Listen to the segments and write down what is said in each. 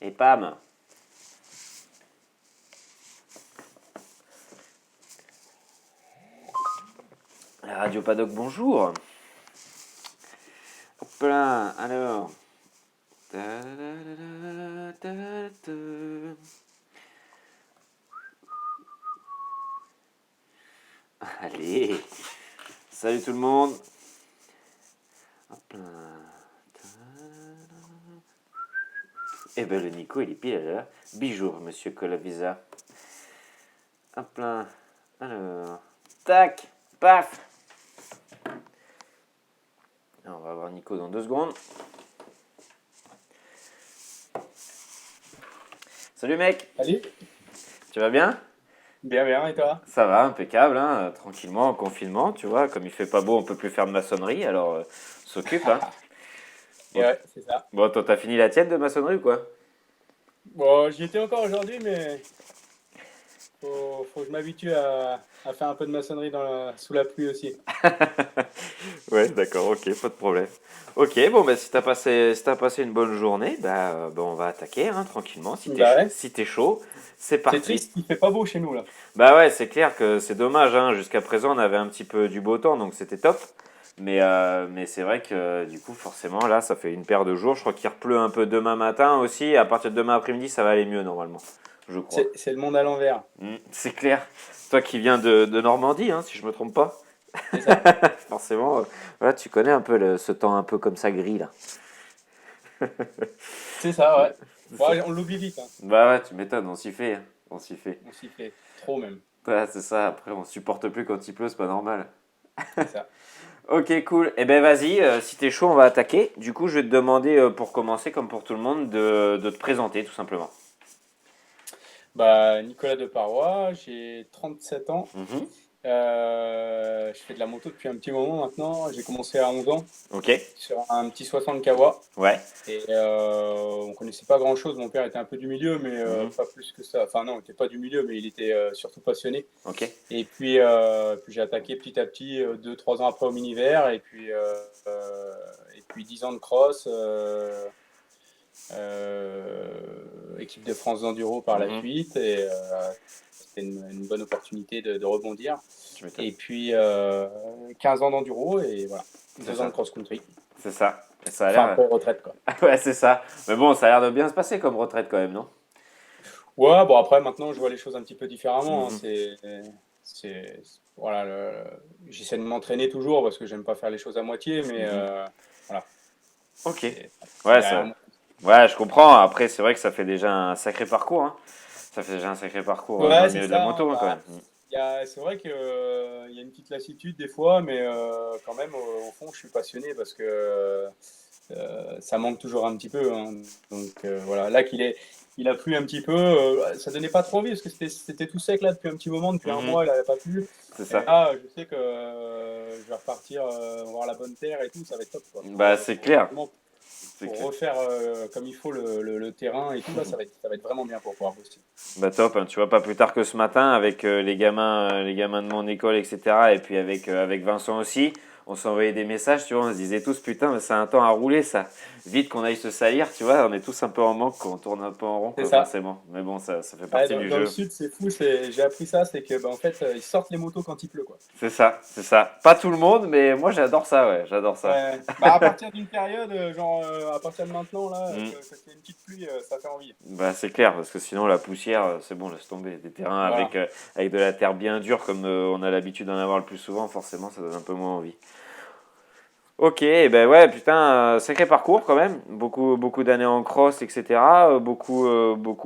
Et pam. La Radio Paddock, bonjour. Hop là, alors. Allez. Salut tout le monde. Hop là. Eh ben le Nico, il est pile à l'heure. Bijou, monsieur Colavisa. Hop là. Alors. Tac. Paf. Alors, on va voir Nico dans 2 secondes. Salut mec. Salut. Tu vas bien? Bien, bien, et toi? Ça va, impeccable, hein, tranquillement en confinement, tu vois. Comme il fait pas beau, on peut plus faire de maçonnerie, alors on s'occupe, hein. Et Bon, ouais, c'est ça. bon, toi, t'as fini la tienne de maçonnerie ou quoi? Bon, j'y étais encore aujourd'hui, mais faut que je m'habitue à faire un peu de maçonnerie sous la pluie aussi. Ouais, d'accord, ok, pas de problème. Ok, bon, bah, si t'as passé une bonne journée, bah, on va attaquer, hein, tranquillement. Bah ouais. Si t'es chaud, c'est C'est parti. triste, il fait pas beau chez nous là. Bah ouais, c'est clair que c'est dommage, hein. Jusqu'à présent, on avait un petit peu du beau temps, donc c'était top. Mais c'est vrai que du coup, forcément, là, ça fait une paire de jours. Je crois qu'il repleut un peu demain matin aussi. À partir de demain après-midi, ça va aller mieux normalement, je crois. C'est le monde à l'envers. C'est clair. Toi qui viens de Normandie, hein, si je me trompe pas. C'est ça. Forcément, voilà, tu connais un peu ce temps un peu comme ça gris là. C'est ça, ouais. Bon, Ça- on l'oublie vite, hein. Bah ouais, tu m'étonnes, on s'y fait, hein. On s'y fait. On s'y fait. Trop même. Ouais, c'est ça. Après, on supporte plus quand il pleut, c'est pas normal. C'est ça. Ok, cool. Eh ben vas-y, si t'es chaud, on va attaquer. Du coup, je vais te demander, pour commencer, comme pour tout le monde, de te présenter, tout simplement. Bah, Nicolas Deparoy, j'ai 37 ans. Mhm. Je fais de la moto depuis un petit moment maintenant. J'ai commencé à 11 ans Ok. sur un petit 60 kW. Ouais. Et on connaissait pas grand-chose. Mon père était un peu du milieu, mais Mhm. pas plus que ça. Enfin non, il était pas du milieu, mais il était surtout passionné. Ok. Et puis j'ai attaqué petit à petit, 2-3 ans après au miniver, et puis 10 ans de cross, équipe de France d'enduro par la Mhm. suite. Et c'était une bonne opportunité de rebondir. Tu m'étonnes. Et puis 15 ans d'enduro et voilà, C'est 2 ans de ça. cross-country. C'est ça. Et ça a Enfin, l'air. après-retraite quoi. Ouais, c'est ça. Mais bon, ça a l'air de bien se passer comme retraite quand même, non? Ouais, bon après maintenant je vois les choses un petit peu différemment, hein. Mhm. C'est, voilà, j'essaie de m'entraîner toujours parce que j'aime pas faire les choses à moitié, mais Mhm. voilà, Ok. c'est Ouais, derrière ça. moi. Ouais, je comprends. Après, c'est vrai que ça fait déjà un sacré parcours, hein. Ça fait déjà un sacré parcours dans Ouais, le c'est milieu de la ça, hein. moto, hein, quand Bah, même. c'est vrai que il y a une petite lassitude des fois, mais quand même au fond je suis passionné parce que ça manque toujours un petit peu, hein. Donc voilà, là il a plu un petit peu, ça donnait pas trop envie parce que c'était tout sec là depuis un petit moment, depuis un Mhm. mois, il avait pas plu. C'est Et ça. là, je sais que je vais repartir voir la bonne terre et tout, ça va être top quoi. Bah, c'est clair. Vraiment, C'est pour clair. refaire comme il faut le terrain et tout, là, ça va être vraiment bien pour pouvoir booster. Bah top, hein. Tu vois, pas plus tard que ce matin avec les gamins de mon école, etc. Et puis avec Vincent aussi, on s'envoyait des messages, tu vois, on se disait tous, putain, mais c'est un temps à rouler ça. Vite qu'on aille se salir, tu vois, on est tous un peu en manque, quoi. On tourne un peu en rond, C'est quoi, ça. forcément. Mais bon, ça fait Ouais, partie du dans le jeu. sud, c'est fou, j'ai appris ça, c'est que bah, en fait, ils sortent les motos quand il pleut quoi. C'est ça, c'est ça. Pas tout le monde, mais moi j'adore ça, ouais, j'adore ça. Ouais. Bah, à partir d'une période, genre à partir de maintenant, là, Mm. quand il y a une petite pluie, ça fait envie. Bah c'est clair, parce que sinon la poussière, c'est bon, laisse tomber. Des terrains Voilà. avec de la terre bien dure, comme on a l'habitude d'en avoir le plus souvent, forcément, ça donne un peu moins envie. Ok, eh ben ouais, putain, sacré parcours quand même. Beaucoup d'années en cross, etc. Beaucoup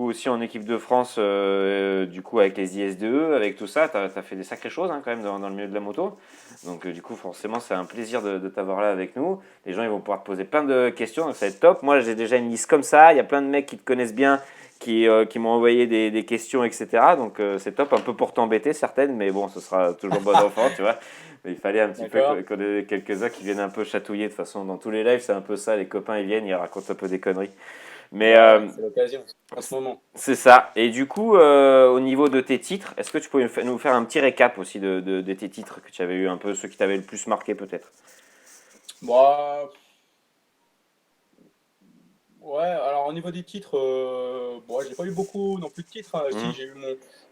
aussi en équipe de France, du coup, avec les IS2E, avec tout ça. T'as fait des sacrées choses hein, quand même dans le milieu de la moto. Donc, du coup, forcément, c'est un plaisir de t'avoir là avec nous. Les gens, ils vont pouvoir te poser plein de questions, donc ça va être top. Moi, j'ai déjà une liste comme ça. Il y a plein de mecs qui te connaissent bien, qui m'ont envoyé des questions, etc. Donc, c'est top, un peu pour t'embêter, certaines, mais bon, ce sera toujours bon enfant, tu vois. Mais il fallait un petit peu D'accord. qu'on ait quelques-uns qui viennent un peu chatouiller. De toute façon, dans tous les lives, c'est un peu ça. Les copains, ils viennent, ils racontent un peu des conneries. Mais Ouais, c'est l'occasion en ce moment. c'est ça. Et du coup, au niveau de tes titres, est-ce que tu peux nous faire un petit récap aussi de tes titres que tu avais eu un peu, ceux qui t'avaient le plus marqué peut-être? Bon, ouais, alors au niveau des titres, bon, j'ai pas eu beaucoup non plus de titres, hein. Si, Mhm. j'ai eu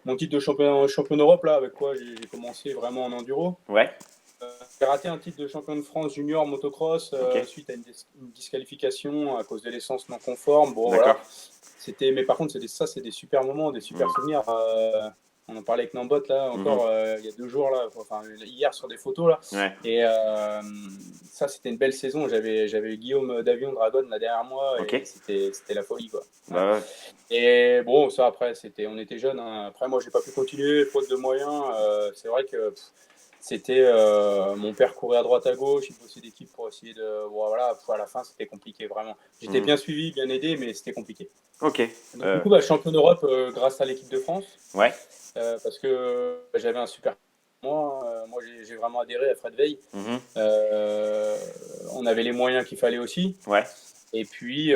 mon titre de champion d'Europe, là, avec quoi j'ai commencé vraiment en enduro. Ouais, J'ai raté un titre de champion de France junior motocross ok, suite à une disqualification à cause de l'essence non conforme. Bon, voilà. d'accord. Mais par contre, c'est des super moments, des super Mhm. souvenirs. On en parlait avec Nambot là Mhm. encore il y a 2 jours là, enfin hier sur des photos là. Ouais, Et ça, c'était une belle saison. J'avais Guillaume Davion Dragon là derrière moi ok. et c'était la folie quoi. Ouais. Bah ouais. Et bon, ça après, on était jeunes, hein. Après, moi, j'ai pas pu continuer, faute de moyens. C'est vrai que c'était mon père courait à droite à gauche, il bossait d'équipe pour essayer de. Bon, voilà, à la fin, c'était compliqué vraiment. J'étais Mhm. bien suivi, bien aidé, mais c'était compliqué. Ok. Donc, du coup, bah, champion d'Europe grâce à l'équipe de France, Ouais. parce que j'avais un super. Moi j'ai vraiment adhéré à Fred Veil. Mhm. Euh, on avait les moyens qu'il fallait aussi. Ouais. Et puis,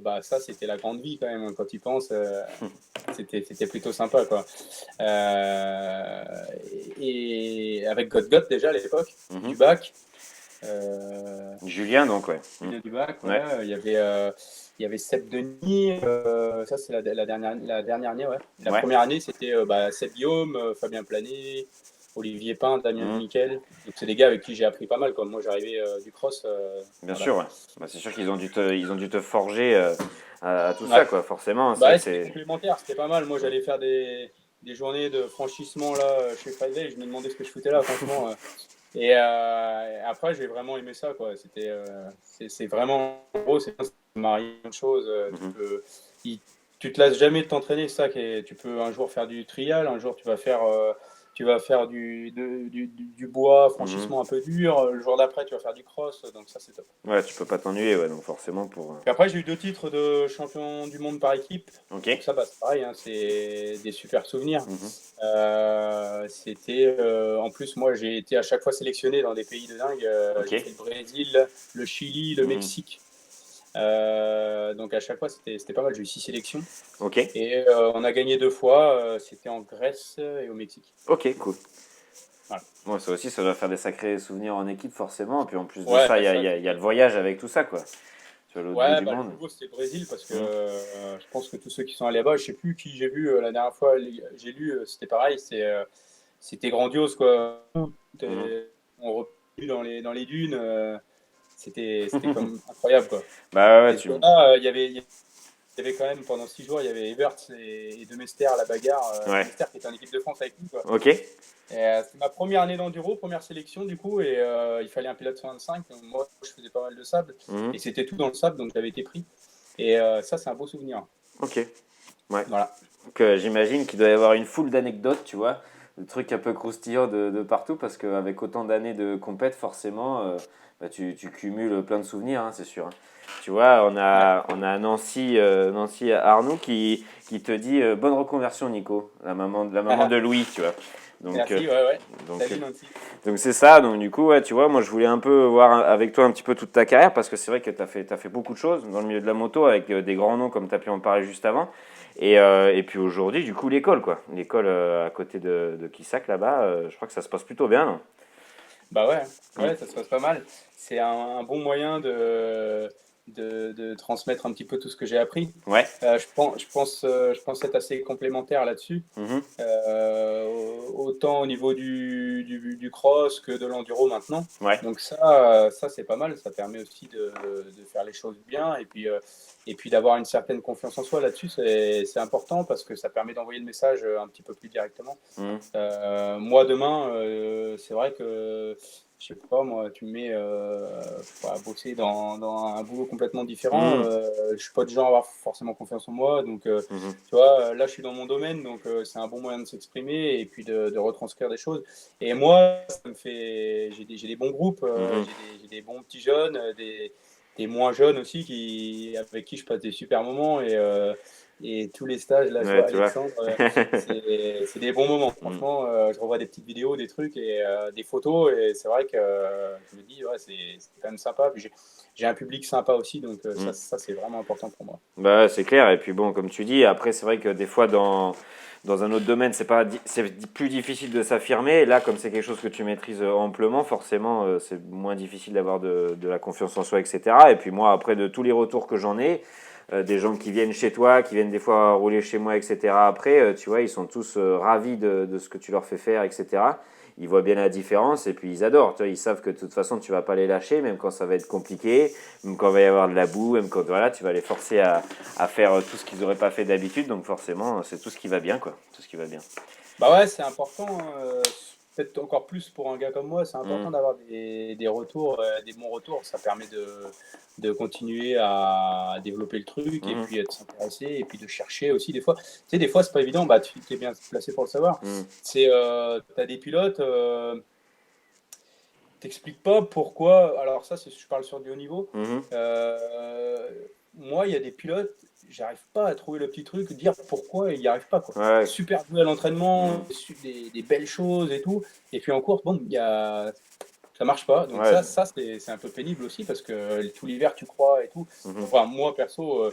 bah, ça, c'était la grande vie quand même. Quand tu y penses, c'était plutôt sympa, quoi. Euh, et avec God déjà à l'époque, Mhm. du bac. Euh, Julien, donc, ouais. Mhm. Julien Dubac, Ouais. ouais. Il y avait Seb Denis. Ça, c'est la dernière année, ouais. La Ouais. première année, c'était bah, Seb Guillaume, Fabien Plané, Olivier Pain, Damien Mhm. Nickel. Donc, c'est des gars avec qui j'ai appris pas mal. Comme moi, j'arrivais du cross. Bien Voilà. sûr, ouais. Bah, c'est sûr ils ont dû te forger à tout ça, Ouais. quoi. Forcément, c'est Bah vrai ouais, que c'était c'est. complémentaire, c'était pas mal. Moi, j'allais faire des journées de franchissement là chez Friday. Je me demandais ce que je foutais là, franchement. Et après, j'ai vraiment aimé ça, quoi. C'est vraiment gros, c'est marier une chose. Mhm. Tu te lasses jamais de t'entraîner, c'est ça tu peux un jour faire du trial, un jour tu vas faire du bois, Mhm. franchissement un peu dur. Le jour d'après, tu vas faire du cross. Donc ça, c'est top. Ouais, tu peux pas t'ennuyer, ouais. Donc forcément pour. Puis après, j'ai eu 2 titres de champion du monde par équipe. Ok. Donc ça, bah, c'est pareil, hein, c'est des super souvenirs. Mhm. En plus, moi, j'ai été à chaque fois sélectionné dans des pays de dingue. Ok. J'ai fait le Brésil, le Chili, le Mhm. Mexique. Donc à chaque fois, c'était pas mal. J'ai eu 6 sélections. Ok. Et on a gagné 2 fois. C'était en Grèce et au Mexique. Ok, cool. Voilà. Moi, ça aussi, ça doit faire des sacrés souvenirs en équipe, forcément. Et puis en plus de Ouais, ça, bah ça, il y a le voyage avec tout ça, quoi. Sur l'autre bout ouais, du bah, le monde. plus beau, c'était le Brésil parce que Mhm. je pense que tous ceux qui sont allés là-bas, je sais plus qui j'ai vu la dernière fois, j'ai lu, c'était pareil, c'était grandiose, quoi. Mhm. On repue dans les dunes, c'était comme incroyable, quoi. Bah ouais, Et tu. ce là, il y avait quand même, pendant 6 jours, il y avait Everts et De Mester à la bagarre. De Ouais. Mester qui était en équipe de France avec nous, quoi. Ok. Et, c'était ma première année d'enduro, première sélection, du coup, et il fallait un pilote 125. Donc moi, je faisais pas mal de sable, Mhm. et c'était tout dans le sable, donc j'avais été pris. Et ça, c'est un beau souvenir. Ok. Ouais. Voilà. Donc j'imagine qu'il doit y avoir une foule d'anecdotes, tu vois, de trucs un peu croustillants de partout, parce qu'avec autant d'années de compète, forcément, bah, tu cumules plein de souvenirs, hein, c'est sûr, hein. Tu vois, Ouais. on a Nancy Arnoux qui te dit bonne reconversion, Nico, la maman de Louis, tu vois. Donc, Merci, ouais, ouais. donc, Salut Nancy. donc c'est ça, donc du coup, ouais, tu vois, moi je voulais un peu voir avec toi un petit peu toute ta carrière, parce que c'est vrai que t'as fait beaucoup de choses dans le milieu de la moto, avec des grands noms comme tu as pu en parler juste avant. Et puis aujourd'hui, du coup, l'école, quoi. L'école à côté de Quissac, là-bas, je crois que ça se passe plutôt bien, non. Bah ouais, Mm. ouais, ça se passe pas mal. C'est un bon moyen de transmettre un petit peu tout ce que j'ai appris. Ouais. Je pense être assez complémentaire là-dessus. Mhm. Autant au niveau du cross que de l'enduro maintenant. Ouais. Donc ça c'est pas mal. Ça permet aussi de faire les choses bien et puis d'avoir une certaine confiance en soi là-dessus. C'est important parce que ça permet d'envoyer le message un petit peu plus directement. Mhm. Moi, demain, c'est vrai que, je sais pas, moi, tu me mets à bosser dans un boulot complètement différent. Mhm. Je suis pas du genre à avoir forcément confiance en moi. Donc, Mhm. tu vois, là, je suis dans mon domaine, donc c'est un bon moyen de s'exprimer et puis de retranscrire des choses. Et moi, ça me fait, j'ai des bons groupes, Mhm. j'ai des bons petits jeunes, des moins jeunes aussi avec qui je passe des super moments et tous les stages, là, je Ouais, vois tu vois. Alexandre, c'est des bons moments. Mhm. Franchement, je revois des petites vidéos, des trucs et des photos. Et c'est vrai que je me dis, ouais, c'est quand même sympa. Puis j'ai un public sympa aussi. Donc Mhm. ça c'est vraiment important pour moi. Bah, c'est clair. Et puis bon, comme tu dis, après, c'est vrai que des fois, dans un autre domaine, c'est plus difficile de s'affirmer. Et là, comme c'est quelque chose que tu maîtrises amplement, forcément, c'est moins difficile d'avoir de la confiance en soi, etc. Et puis moi, après, de tous les retours que j'en ai, des gens qui viennent chez toi, qui viennent des fois rouler chez moi, etc. Après, tu vois, ils sont tous ravis de ce que tu leur fais faire, etc. Ils voient bien la différence et puis ils adorent. Tu vois, ils savent que de toute façon, tu vas pas les lâcher, même quand ça va être compliqué, même quand il va y avoir de la boue, même quand voilà, tu vas les forcer à faire tout ce qu'ils n'auraient pas fait d'habitude. Donc forcément, c'est tout ce qui va bien, quoi. Tout ce qui va bien. Bah ouais, c'est important, hein, peut-être encore plus pour un gars comme moi, c'est Mmh. important d'avoir des retours, des bons retours. Ça permet de continuer à développer le truc et Mmh. puis de s'intéresser et puis de chercher aussi des fois. Tu sais, des fois, c'est pas évident, bah, tu es bien placé pour le savoir. Mmh. C'est, tu as des pilotes, t'expliques pas pourquoi. Alors ça, je parle sur du haut niveau. Mmh. Moi, il y a des pilotes, j'arrive pas à trouver le petit truc, dire pourquoi ils n'y arrivent pas, quoi. Ouais. Super doué à l'entraînement, Mmh. des belles choses et tout. Et puis en course, bon, ça marche pas. Donc Ouais. ça c'est un peu pénible aussi parce que tout l'hiver tu crois et tout. Mmh. Enfin, moi perso,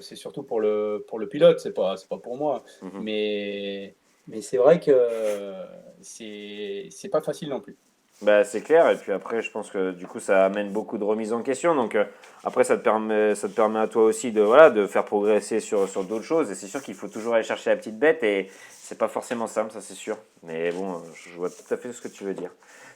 c'est surtout pour le pilote, c'est pas pour moi. Mmh. Mais, mais c'est vrai que c'est pas facile non plus. Bah, c'est clair, et puis après, je pense que du coup, ça amène beaucoup de remises en question. Donc, après, ça te permet à toi aussi de, voilà, de faire progresser sur d'autres choses. Et c'est sûr qu'il faut toujours aller chercher la petite bête, et c'est pas forcément simple, ça c'est sûr. Mais bon, je vois tout à fait ce que tu veux dire.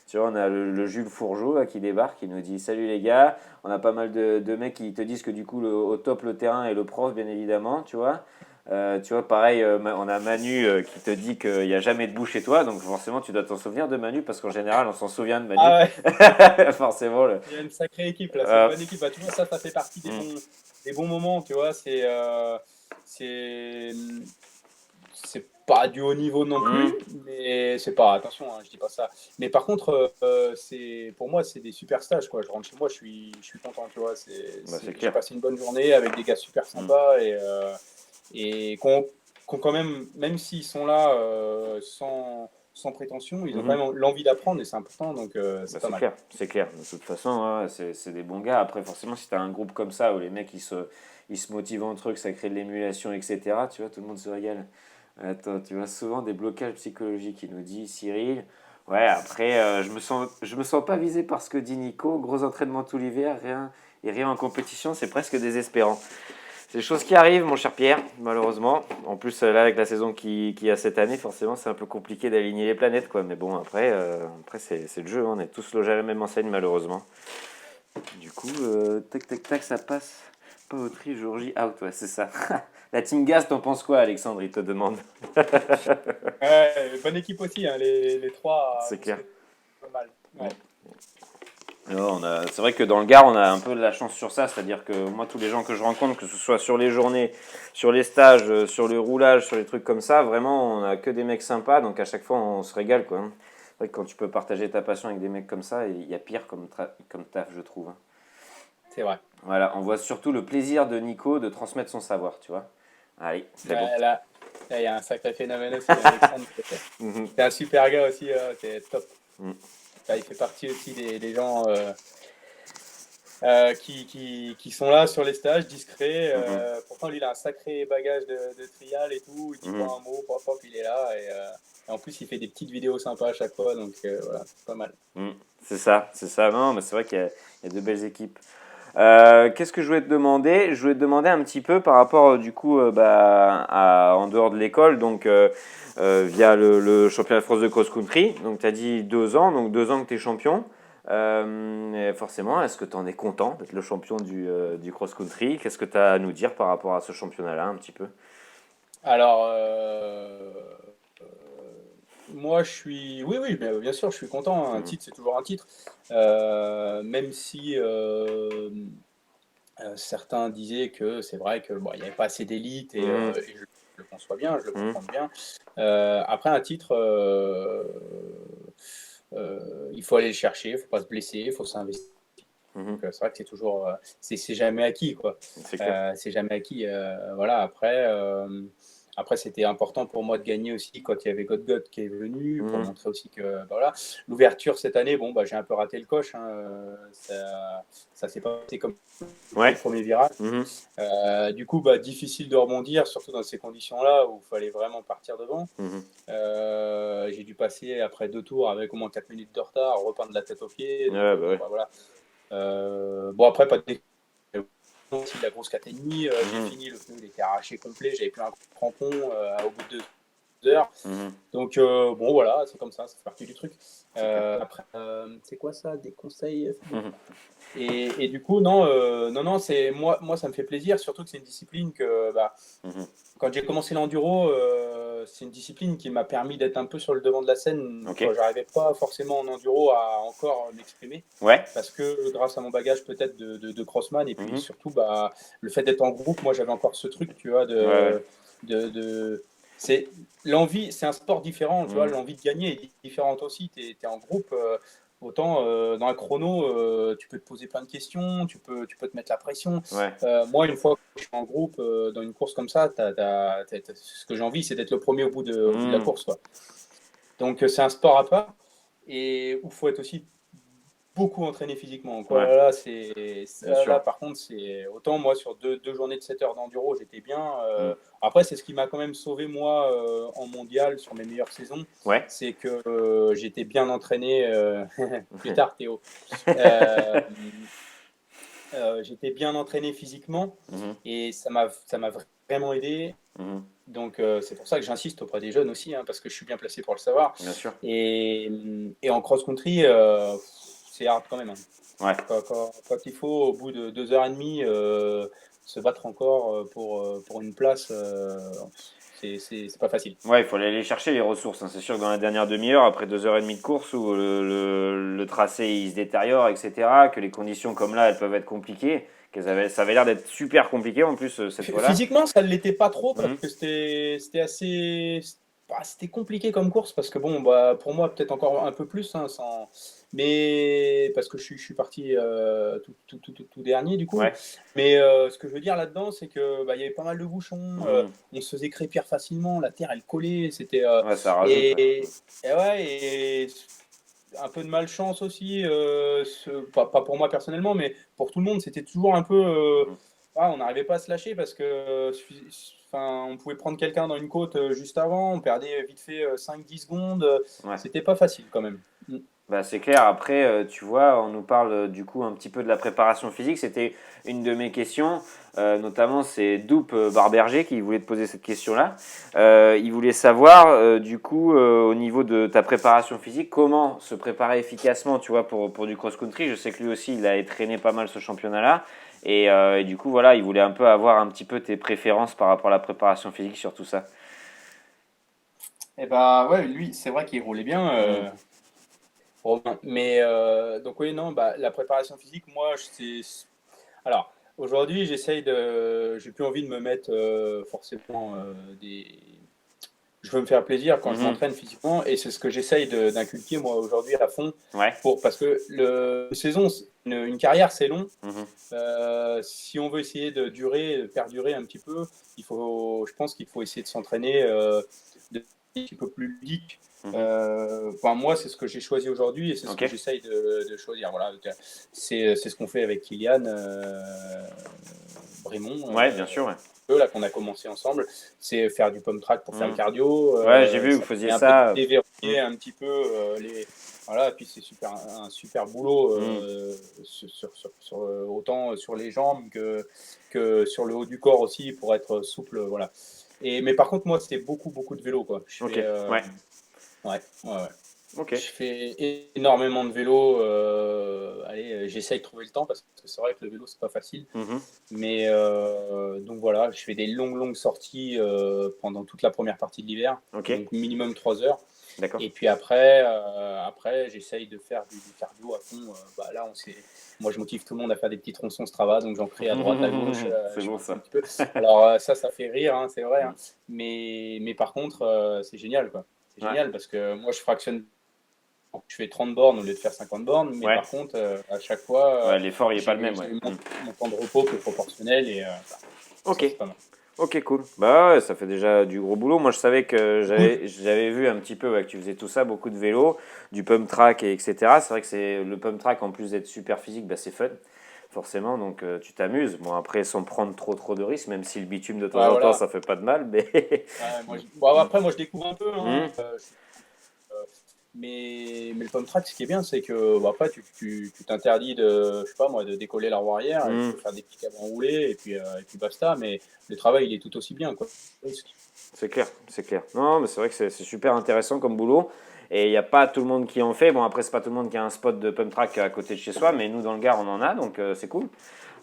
Tu vois, on a le Jules Fourgeau là, qui débarque, qui nous dit salut les gars. On a pas mal de mecs qui te disent que du coup, au top, le terrain et le prof, bien évidemment, tu vois. Tu vois, pareil, on a Manu qui te dit qu'il n'y a jamais de boue chez toi, donc forcément tu dois t'en souvenir de Manu, parce qu'en général on s'en souvient de Manu. Ah ouais, Forcément. il y a une sacrée équipe là, c'est une Euh, bonne équipe. Bah, tu vois, ça fait partie mm, des bons moments, tu vois. C'est, c'est pas du haut niveau non mm, plus, mais c'est pas, attention, hein, je dis pas ça. Mais par contre, pour moi, c'est des super stages, quoi. Je rentre chez moi, je suis content, tu vois. bah, c'est J'ai clair. passé une bonne journée avec des gars super Mm, sympas et qu'on quand même, même s'ils sont là sans prétention, ils ont quand mhm. même l'envie d'apprendre et c'est important, donc Bah, c'est pas c'est mal. clair, c'est clair. De toute façon, ouais, c'est des bons gars. Après, forcément, si tu as un groupe comme ça où les mecs ils se motivent entre eux, que ça crée de l'émulation, etc., tu vois, tout le monde se régale. Attends, tu vois, souvent des blocages psychologiques, il nous dit Cyril. Ouais, après, je me sens pas visé par ce que dit Nico. Gros entraînement tout l'hiver, rien, et rien en compétition, c'est presque désespérant. C'est des choses qui arrivent, mon cher Pierre, malheureusement. En plus, là, avec la saison qui a cette année, forcément, c'est un peu compliqué d'aligner les planètes, quoi. Mais bon, après c'est le jeu, hein. On est tous logés à la même enseigne, malheureusement. Du coup, tac, tac, tac, ça passe. Pas au tri, jour J, out, ouais, c'est ça. La Team Gas, t'en penses quoi, Alexandre? Il te demande. Ouais, bonne équipe aussi, hein, les trois, C'est vous clair. serez pas mal. Mm. Ouais. Non, c'est vrai que dans le Gard, on a un peu de la chance sur ça, c'est-à-dire que moi, tous les gens que je rencontre, que ce soit sur les journées, sur les stages, sur le roulage, sur les trucs comme ça, vraiment, on a que des mecs sympas, donc à chaque fois, on se régale, quoi. C'est vrai que quand tu peux partager ta passion avec des mecs comme ça, il y a pire comme taf, je trouve, hein. C'est vrai. Voilà, on voit surtout le plaisir de Nico de transmettre son savoir, tu vois. Allez, c'est bon. Ouais, là, il y a un sacré phénomène aussi, Alexandre. Mhm. C'est un super gars aussi, c'est top. Mhm. Là, il fait partie aussi des gens qui sont là sur les stages, discrets. Mhm. Pourtant, lui, il a un sacré bagage de trial et tout. Il dit Mhm. pas un mot, pop, pop, il est là. Et en plus, il fait des petites vidéos sympas à chaque fois. Donc voilà, c'est pas mal. Mhm. C'est ça, c'est ça. Non, mais c'est vrai qu'il y a de belles équipes. Qu'est-ce que je voulais te demander? Je voulais te demander un petit peu par rapport du coup en dehors de l'école, donc via le championnat de France de cross-country. Donc tu as dit 2 ans, donc 2 ans que tu es champion. Et forcément, est-ce que tu en es content d'être le champion du cross-country? Qu'est-ce que tu as à nous dire par rapport à ce championnat-là un petit peu? Alors, moi, je suis. Oui, oui, bien sûr, je suis content. Un Mhm. titre, c'est toujours un titre. Même si certains disaient que c'est vrai que bon, il n'y avait pas assez d'élite Mhm. et je le conçois bien, je le Mhm. comprends bien. Après, un titre, il faut aller le chercher, il ne faut pas se blesser, il faut s'investir. Mhm. Donc, c'est vrai que c'est toujours, c'est jamais acquis, quoi. C'est clair. C'est jamais acquis. Voilà. Après, c'était important pour moi de gagner aussi quand il y avait God qui est venu pour Mhm. montrer aussi que bah, voilà. L'ouverture cette année, bon, bah, j'ai un peu raté le coche, hein. Ça s'est pas passé comme au Ouais. premier virage. Mhm. Du coup, bah, difficile de rebondir, surtout dans ces conditions-là où il fallait vraiment partir devant. Mhm. J'ai dû passer après 2 tours avec au moins 4 minutes de retard, reprendre la tête aux pieds. Donc, Ouais, bah bon, ouais. bah, voilà. Bon, après, pas de aussi de la grosse 4,5. J'ai fini, le pneu il était arraché complet, j'avais plus un crampon au bout de 2 heures. Donc bon voilà, c'est comme ça fait partie du truc. Après, c'est quoi ça, des conseils? Et du coup, non, c'est moi, ça me fait plaisir, surtout que c'est une discipline que, quand j'ai commencé l'enduro, c'est une discipline qui m'a permis d'être un peu sur le devant de la scène Ok. quand j'arrivais pas forcément en enduro à encore m'exprimer. Ouais. Parce que grâce à mon bagage peut-être de crossman et puis surtout le fait d'être en groupe, moi j'avais encore ce truc, tu vois, Ouais. c'est l'envie, c'est un sport différent, tu vois, l'envie de gagner est différente aussi. Tu es en groupe, autant dans un chrono, tu peux te poser plein de questions, tu peux te mettre la pression. Ouais. Moi, une fois que je suis en groupe dans une course comme ça, ce que j'ai envie, c'est d'être le premier au bout de la course, quoi. Donc c'est un sport à part et où il faut être aussi beaucoup entraîné physiquement, quoi. Ouais. Bien sûr. Là, par contre, c'est autant moi sur deux journées de 7 heures d'enduro, j'étais bien. Après, c'est ce qui m'a quand même sauvé moi en mondial sur mes meilleures saisons, Ouais. c'est que j'étais bien entraîné. Plus tard, Théo. Euh, J'étais bien entraîné physiquement et ça m'a vraiment aidé. Donc c'est pour ça que j'insiste auprès des jeunes aussi, hein, parce que je suis bien placé pour le savoir. Bien sûr. Et en cross-country, c'est hard quand même, hein. Ouais. Quand il faut, au bout de 2 heures et demie, se battre encore pour une place, c'est pas facile. Ouais, il faut aller chercher les ressources, hein. C'est sûr que dans la dernière demi-heure, après 2 heures et demie de course où le tracé il se détériore, etc., que les conditions comme là, elles peuvent être compliquées, ça avait l'air d'être super compliqué en plus cette fois-là. Physiquement, ça ne l'était pas trop parce que c'était assez. C'était compliqué comme course parce que, bon, pour moi, peut-être encore un peu plus, hein, mais parce que je suis parti tout dernier du coup. Ouais. Mais ce que je veux dire là-dedans, c'est que il y avait pas mal de bouchons, on se faisait crépir facilement, la terre elle collait, c'était. Ouais, ça rajoute. Et un peu de malchance aussi, pas pour moi personnellement, mais pour tout le monde, c'était toujours un peu. On n'arrivait pas à se lâcher parce que on pouvait prendre quelqu'un dans une côte juste avant, on perdait vite fait 5-10 secondes, Ouais. c'était pas facile quand même. Bah, c'est clair, après, tu vois, on nous parle du coup un petit peu de la préparation physique. C'était une de mes questions, notamment c'est Doupe Barberger qui voulait te poser cette question-là. Il voulait savoir, du coup, au niveau de ta préparation physique, comment se préparer efficacement, tu vois, pour du cross-country. Je sais que lui aussi, il a traîné pas mal ce championnat-là. Et du coup, voilà, il voulait un peu avoir un petit peu tes préférences par rapport à la préparation physique sur tout ça. Et ouais, lui, c'est vrai qu'il roulait bien. Romain. Mais donc oui, non, la préparation physique, moi, alors aujourd'hui, j'ai plus envie de me mettre forcément des. Je veux me faire plaisir quand je m'entraîne physiquement et c'est ce que j'essaye d'inculquer moi aujourd'hui à fond. Ouais. Parce que une saison, une carrière, c'est long. Mhm. Si on veut essayer de perdurer un petit peu, je pense qu'il faut essayer de s'entraîner un petit peu plus ludique. Moi, c'est ce que j'ai choisi aujourd'hui et c'est ce que j'essaye de choisir. Voilà, c'est ce qu'on fait avec Kylian Brémond. Ouais, bien sûr. Ouais. Là qu'on a commencé ensemble, c'est faire du pump track pour faire le cardio. Ouais, j'ai vu que vous faisiez ça. Un peu déverrouiller un petit peu voilà, et puis c'est un super boulot autant sur les jambes que sur le haut du corps aussi pour être souple, voilà. Mais par contre moi c'était beaucoup de vélo quoi. Ouais. Ok. Je fais énormément de vélo. Allez, j'essaye de trouver le temps parce que c'est vrai que le vélo, c'est pas facile. Mais donc voilà, je fais des longues sorties pendant toute la première partie de l'hiver. Donc minimum 3 heures. D'accord. Et puis après j'essaye de faire du cardio à fond. Là, moi, je motive tout le monde à faire des petits tronçons Strava, donc j'en crée à droite, à gauche. C'est bon ça. Un petit peu. Alors ça fait rire, hein, c'est vrai. Hein. Mais par contre, c'est génial, quoi. C'est génial parce que moi, je fractionne. Je fais 30 bornes au lieu de faire 50 bornes, mais par contre, à chaque fois, l'effort il est pas le même. Mon temps de repos qui est proportionnel et c'est pas mal. Ok, cool. Bah ouais, ça fait déjà du gros boulot. Moi, je savais que j'avais vu un petit peu que tu faisais tout ça, beaucoup de vélo, du pump track, etc. C'est vrai que le pump track, en plus d'être super physique, c'est fun, forcément. Donc, tu t'amuses. Bon, après, sans prendre trop de risques, même si le bitume de temps en temps, ça fait pas de mal. Mais... Après, moi, je découvre un peu. Hein. mais le pump track, ce qui est bien, c'est que après, tu t'interdis de, je sais pas moi, de décoller la roue arrière, et tu Mmh. peux faire des petits câbles enroulés, et puis basta. Mais le travail, il est tout aussi bien, quoi. C'est clair, c'est clair. Non, mais c'est vrai que c'est super intéressant comme boulot. Et il n'y a pas tout le monde qui en fait. Bon, après, c'est pas tout le monde qui a un spot de pump track à côté de chez soi, mais nous, dans le Gard, on en a, donc c'est cool.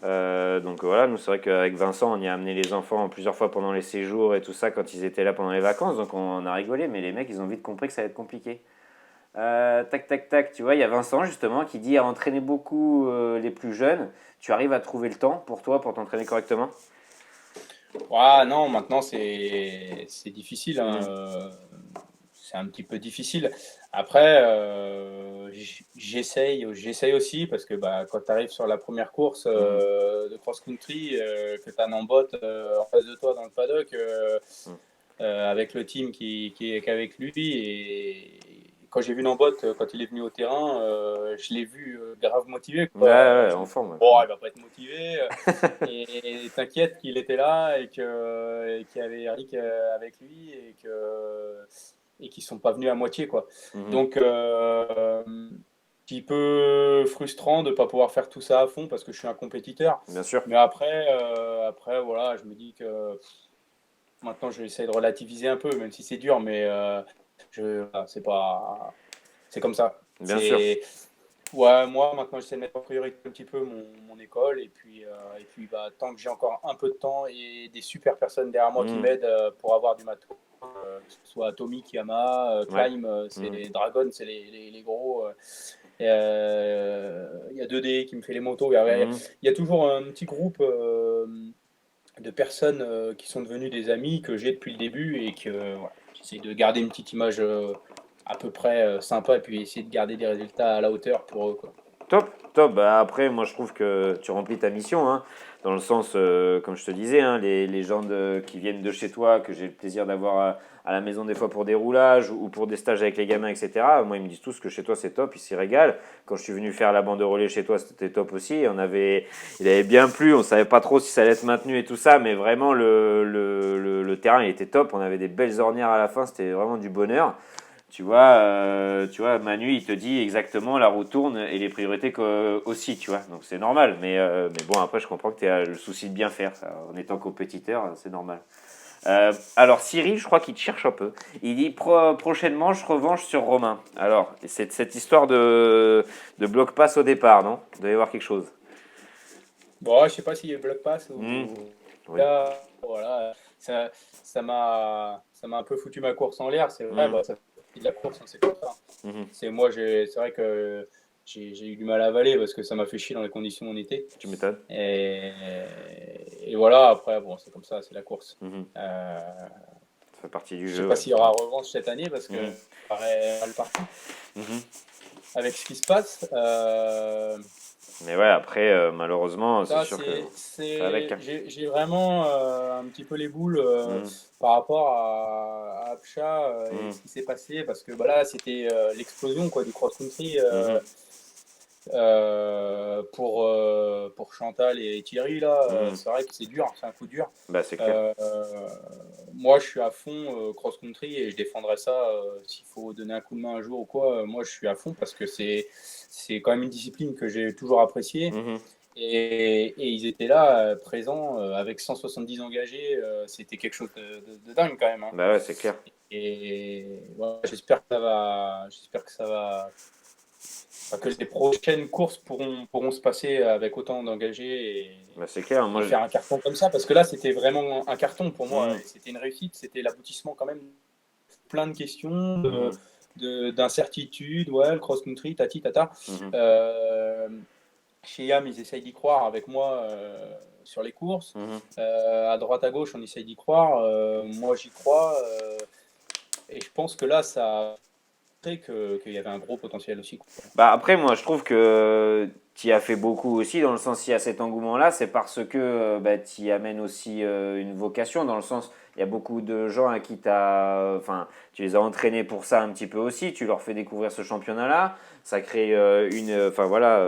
Donc voilà, nous, c'est vrai qu'avec Vincent, on y a amené les enfants plusieurs fois pendant les séjours et tout ça quand ils étaient là pendant les vacances, donc on a rigolé, mais les mecs, ils ont vite compris que ça allait être compliqué. Tac, tac, tac, tu vois, il y a Vincent justement qui dit à entraîner beaucoup les plus jeunes. Tu arrives à trouver le temps pour toi, pour t'entraîner correctement? Ah non, maintenant c'est difficile, hein, Mhm. c'est un petit peu difficile. Après, j'essaye aussi parce que bah, quand tu arrives sur la première course Mhm. de cross-country, que tu as un bot en face de toi dans le paddock, avec le team qui est qu'avec lui. Et quand j'ai vu Nambot, quand il est venu au terrain, je l'ai vu grave motivé, Ouais, quoi. ouais, Je en me dis, forme. bon, il va pas être motivé. Et t'inquiète qu'il était là et qu'il y avait Eric avec lui et qu'ils sont pas venus à moitié, quoi. Mhm. Donc, petit peu frustrant de pas pouvoir faire tout ça à fond parce que je suis un compétiteur. Bien sûr. Mais après voilà, je me dis que maintenant, je vais essayer de relativiser un peu, même si c'est dur, mais voilà, c'est pas, c'est comme ça. Bien sûr. C'est, ouais, moi maintenant, j'essaie de mettre en priorité un petit peu mon école, et puis, bah, tant que j'ai encore un peu de temps et des super personnes derrière moi qui Mhm. m'aident pour avoir du matos, que ce soit Atomic, Yamaha, Ouais. Climb, c'est Mhm. Dragon, c'est les gros. Il y a 2D qui me fait les motos. Mhm. Il y a toujours un petit groupe de personnes qui sont devenues des amis que j'ai depuis le début et que voilà, j'essaie de garder une petite image à peu près sympa et puis essayer de garder des résultats à la hauteur pour eux, quoi. Top, top. Bah, après, moi, je trouve que tu remplis ta mission, hein, dans le sens, comme je te disais, hein, les gens qui viennent de chez toi, que j'ai le plaisir d'avoir à la maison des fois pour des roulages ou pour des stages avec les gamins, etc. Moi, ils me disent tous que chez toi, c'est top, ils s'y régalent. Quand je suis venu faire la bande de relais chez toi, c'était top aussi. Il avait bien plu, on savait pas trop si ça allait être maintenu et tout ça, mais vraiment, le terrain, il était top. On avait des belles ornières à la fin, c'était vraiment du bonheur. Tu vois, Manu, il te dit exactement la roue tourne et les priorités aussi, tu vois. Donc c'est normal. Mais bon, après, je comprends que tu as le souci de bien faire. En étant compétiteur, c'est normal. Alors, Cyril, je crois qu'il te cherche un peu. Il dit prochainement, je revanche sur Romain. Alors, c'est cette histoire de bloc pass au départ, non? Il doit y avoir quelque chose. Bon, je sais pas s'il y a Block Pass Hmm, ou oui. là, voilà, ça m'a un peu foutu ma course en l'air, c'est vrai, Hmm, bah, ça fait partie de la course, hein, c'est comme ça. mhm. C'est vrai que j'ai eu du mal à avaler parce que ça m'a fait chier dans les conditions où on était. Tu m'étonnes. Et voilà, après, bon, c'est comme ça, c'est la course. Mhm. Euh, Ça fait partie du je sais jeu, pas ouais. s'il y aura revanche cette année parce que Mhm, ça paraît mal parti mhm. avec ce qui se passe. Mais ouais, après, malheureusement, c'est Ça, sûr que ça avec, hein. j'ai vraiment un petit peu les boules Mhm, par rapport à Apsha et mhm, ce qui s'est passé parce que bah, là, c'était l'explosion quoi, du cross-country mhm, pour Chantal et Thierry. Là, mhm. c'est vrai que c'est dur, c'est un coup dur. Bah, c'est clair. Euh, Moi, je suis à fond cross-country et je défendrai ça s'il faut donner un coup de main un jour ou quoi. Moi, je suis à fond parce que c'est quand même une discipline que j'ai toujours appréciée. Mhm. Et ils étaient là, présents, avec 170 engagés. C'était quelque chose de dingue quand même, hein. Bah ouais, c'est clair. Et voilà, j'espère que ça va, enfin, que les prochaines courses pourront se passer avec autant d'engagés Bah, c'est clair. et faire un carton comme ça. Parce que là, c'était vraiment un carton pour moi. Mhm, Et c'était une réussite. C'était l'aboutissement quand même de plein de questions, mhm, d'incertitudes. Ouais, le cross-country, tati, tata. mhm, Euh, Chez YAM, ils essayent d'y croire avec moi sur les courses. mhm. À droite, à gauche, on essaye d'y croire. Moi, j'y crois. Et je pense que là, ça a fait qu'il y avait un gros potentiel aussi, quoi. Bah après, moi, je trouve que tu y as fait beaucoup aussi, dans le sens, s'il y a cet engouement-là, c'est parce que tu y amènes aussi une vocation, dans le sens, il y a beaucoup de gens à qui enfin, tu les as entraînés pour ça un petit peu aussi, tu leur fais découvrir ce championnat-là, ça crée enfin voilà,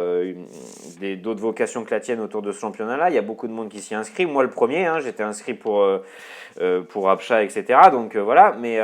d'autres vocations que la tienne autour de ce championnat-là, il y a beaucoup de monde qui s'y inscrit, moi le premier, hein, j'étais inscrit pour Apcha, etc. Donc voilà, mais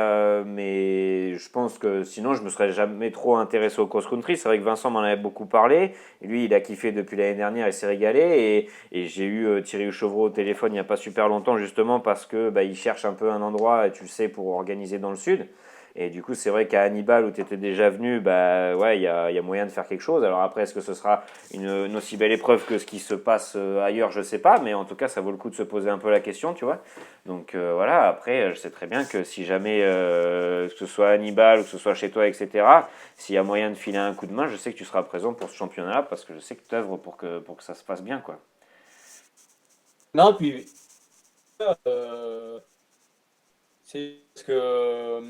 je pense que sinon je me serais jamais trop intéressé au cross-country. C'est vrai que Vincent m'en avait beaucoup parlé. Et lui, il a kiffé depuis l'année dernière, il s'est régalé. Et j'ai eu Thierry Chevreau au téléphone il n'y a pas super longtemps, justement parce que il cherche un peu un endroit, et tu le sais, pour organiser dans le sud. Et du coup, c'est vrai qu'à Hannibal, où tu étais déjà venu, ouais, il y a moyen de faire quelque chose. Alors après, est-ce que ce sera une aussi belle épreuve que ce qui se passe ailleurs, je sais pas. Mais en tout cas, ça vaut le coup de se poser un peu la question, tu vois. Donc voilà, après, je sais très bien que si jamais, que ce soit Hannibal ou que ce soit chez toi, etc., s'il y a moyen de filer un coup de main, je sais que tu seras présent pour ce championnat parce que je sais que tu œuvres pour que ça se passe bien, quoi. Non, puis euh, c'est parce que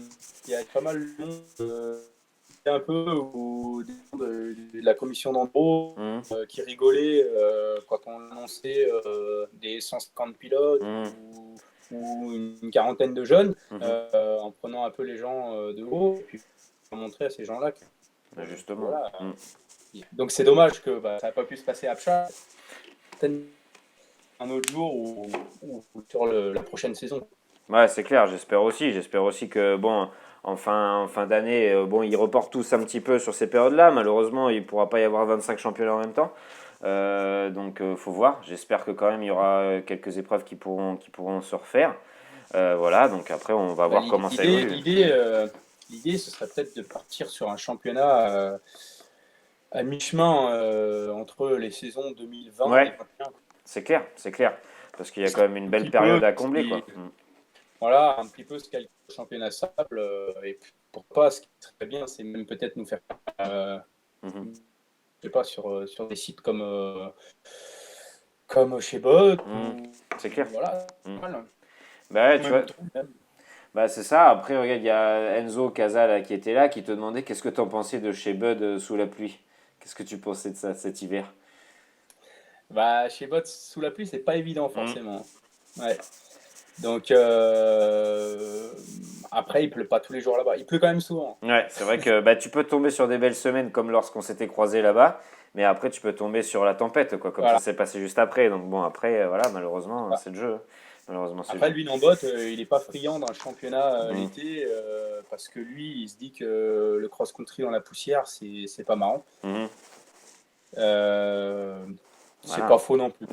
il y a pas mal de monde un peu ou des gens de la commission d'embauche Mhm, qui rigolaient quand on annonçait des 150 pilotes mhm, ou une quarantaine de jeunes mhm. en prenant un peu les gens de haut et puis pour montrer à ces gens-là que Justement. voilà. Mhm. Donc c'est dommage que ça n'a pas pu se passer à Pcha un autre jour ou sur la prochaine saison. Ouais, c'est clair, j'espère aussi. J'espère aussi que, bon, en fin d'année, bon, ils reportent tous un petit peu sur ces périodes-là. Malheureusement, il ne pourra pas y avoir 25 championnats en même temps. Donc, faut voir. J'espère que quand même, il y aura quelques épreuves qui pourront se refaire. Voilà, donc après, on va Bah, voir comment ça évolue. l'idée, ce serait peut-être de partir sur un championnat à mi-chemin entre les saisons 2020 Ouais, et 2021. c'est clair, c'est clair. Parce qu'il y a quand même une Un belle petit peu, période à combler, quoi. voilà, un petit peu ce qu'a le championnat sable. Et pourquoi pas, ce qui serait bien, c'est même peut-être nous faire, Mhm. je sais pas, sur des sites comme chez Bot Mhm. C'est clair. ou voilà, Mhm. pas mal. Bah ouais, Ou tu même vois, tout, même. bah c'est ça. Après, regarde, il y a Enzo Casa là, qui était là, qui te demandait qu'est-ce que t'en pensais de chez Bud sous la pluie. Qu'est-ce que tu pensais de ça cet hiver? Bah, chez Bot, sous la pluie, c'est pas évident Mhm. forcément. Ouais. Donc après, il pleut pas tous les jours là-bas. Il pleut quand même souvent. Ouais, c'est vrai que bah, tu peux tomber sur des belles semaines comme lorsqu'on s'était croisés là-bas, mais après tu peux tomber sur la tempête, quoi, comme ça Voilà. s'est passé juste après. Donc bon, après, voilà, malheureusement, c'est le jeu. Malheureusement, c'est le Après, jeu. lui, en botte, il n'est pas friand d'un championnat Mhm. l'été parce que lui, il se dit que le cross-country dans la poussière, c'est pas marrant. Mhm. Euh, c'est Voilà. pas faux non plus.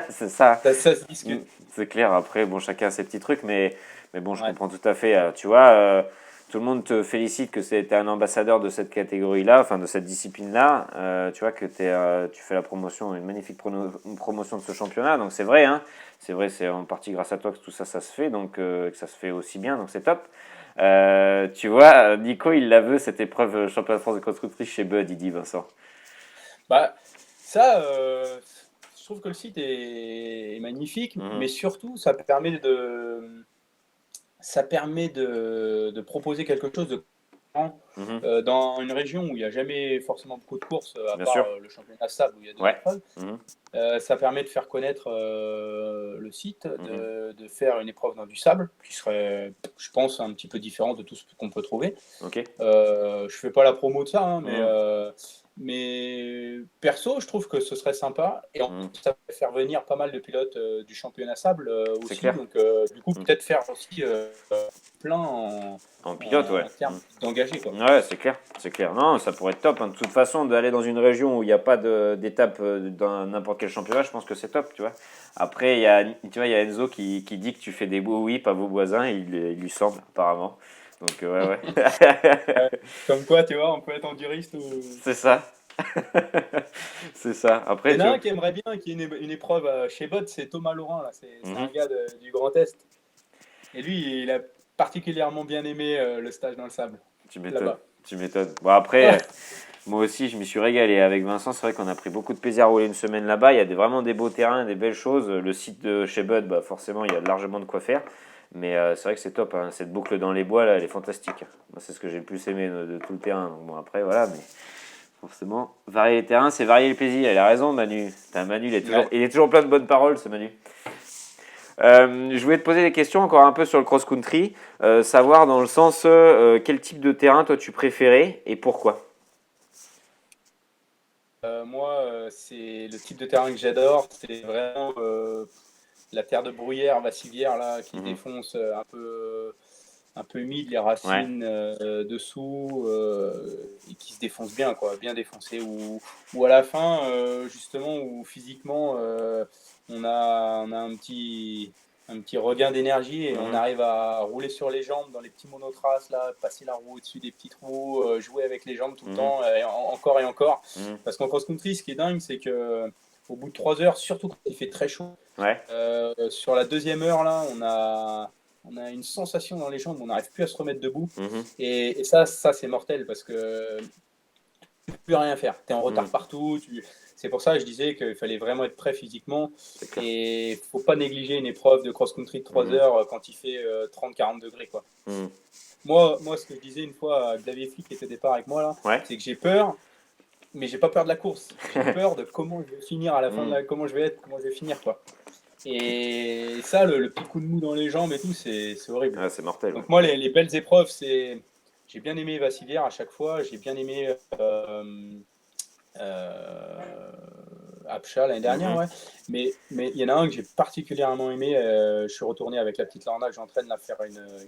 C'est ça. Ça se Mm, discute. c'est clair, après, bon, chacun a ses petits trucs, mais bon, je Ouais. comprends tout à fait. Tu vois, tout le monde te félicite que tu es un ambassadeur de cette catégorie-là, enfin de cette discipline-là. Tu vois que tu fais la promotion, une magnifique promotion de ce championnat. Donc c'est vrai, hein, c'est vrai, c'est en partie grâce à toi que tout ça, ça se fait, donc que ça se fait aussi bien, donc c'est top. Tu vois, Nico, il la veut, cette épreuve championnat de France de cross-country chez Bud, il dit Vincent. Bah, ça, je trouve que le site est magnifique, Mhm, mais surtout, ça permet de proposer quelque chose de cohérent, mhm, dans une région où il n'y a jamais forcément beaucoup de courses, à bien part sûr. le championnat sable où il y a deux Ouais. épreuves. Mhm, Ça permet de faire connaître le site, mhm, de faire une épreuve dans du sable, qui serait, je pense, un petit peu différent de tout ce qu'on peut trouver. ok. Je fais pas la promo de ça, hein, Mhm, mais perso, je trouve que ce serait sympa. Et en mhm, plus, ça peut faire venir pas mal de pilotes du championnat sable c'est aussi. clair. Donc, du coup, Mhm. peut-être faire aussi plein en, En pilote, ouais. en termes d'engagés, quoi. Ouais, c'est clair, c'est clair. Non, ça pourrait être top, hein. De toute façon, d'aller dans une région où il n'y a pas d'étape dans n'importe quel championnat, je pense que c'est top, tu vois. Après, il y a Enzo qui dit que tu fais des beaux oui, pas vos voisins, il lui semble, apparemment. Donc, ouais, ouais. Ouais. Comme quoi, tu vois, on peut être enduriste ou. C'est ça. C'est ça. Il Après, y en tu a vois. un qui aimerait bien qu'il y ait une épreuve chez Bot, c'est Thomas Laurent, là. C'est Mhm. un gars du Grand Est. Et lui, il a particulièrement bien aimé le stage dans le sable, Tu m'étonnes. là-bas. Tu m'étonnes. Bon, après, moi aussi, je m'y suis régalé. Avec Vincent, c'est vrai qu'on a pris beaucoup de plaisir à rouler une semaine là-bas. Il y a vraiment des beaux terrains, des belles choses. Le site de chez Bud, bah, forcément, il y a largement de quoi faire. Mais c'est vrai que c'est top, hein. Cette boucle dans les bois, là, elle est fantastique. Moi, c'est ce que j'ai le plus aimé de tout le terrain. Donc, bon, après, voilà. Mais Forcément, varier les terrains, c'est varier le plaisir. Il a raison, Manu. Manu, Ouais. il est toujours plein de bonnes paroles, ce Manu. Je voulais te poser des questions encore un peu sur le cross-country. Savoir dans le sens, quel type de terrain toi tu préférais et pourquoi. Moi, c'est le type de terrain que j'adore. C'est vraiment la terre de bruyère, vassivière, là, qui se Mhm. défonce un peu humide, les Ouais. racines dessous, et qui se défonce bien, quoi, bien défoncé. Ou à la fin, justement, où physiquement, on a un petit regain d'énergie et on Mhm. arrive à rouler sur les jambes dans les petits monotraces, là, passer la roue au-dessus des petits trous, jouer avec les jambes tout le Mhm. temps, encore et encore. Mhm. Parce qu'en cross-country, ce qui est dingue, c'est que au bout de 3 heures, surtout quand il fait très chaud, Ouais. sur la deuxième heure, là, on a une sensation dans les jambes, on n'arrive plus à se remettre debout. Mhm. Et ça c'est mortel parce que tu peux plus rien faire. Tu es en retard Mhm. partout. C'est pour ça que je disais qu'il fallait vraiment être prêt physiquement. C'est clair. Et il ne faut pas négliger une épreuve de cross-country de 3 Mhm. heures quand il fait 30-40 degrés. Quoi. Mhm. Moi, ce que je disais une fois à Xavier Flick qui était au départ avec moi, là, Ouais. c'est que j'ai peur, mais j'ai pas peur de la course. J'ai peur de comment je vais finir à la fin de Mhm. la, comment je vais être, comment je vais finir. Quoi. Et ça, le petit coup de mou dans les jambes et tout, c'est horrible. Ah, c'est mortel. Ouais. Donc moi, les belles épreuves, c'est... J'ai bien aimé Vassivière à chaque fois. J'ai bien aimé euh, Apcha l'année dernière, Mhm. ouais. Mais il y en a un que j'ai particulièrement aimé. Je suis retourné avec la petite Lorna que j'entraîne à faire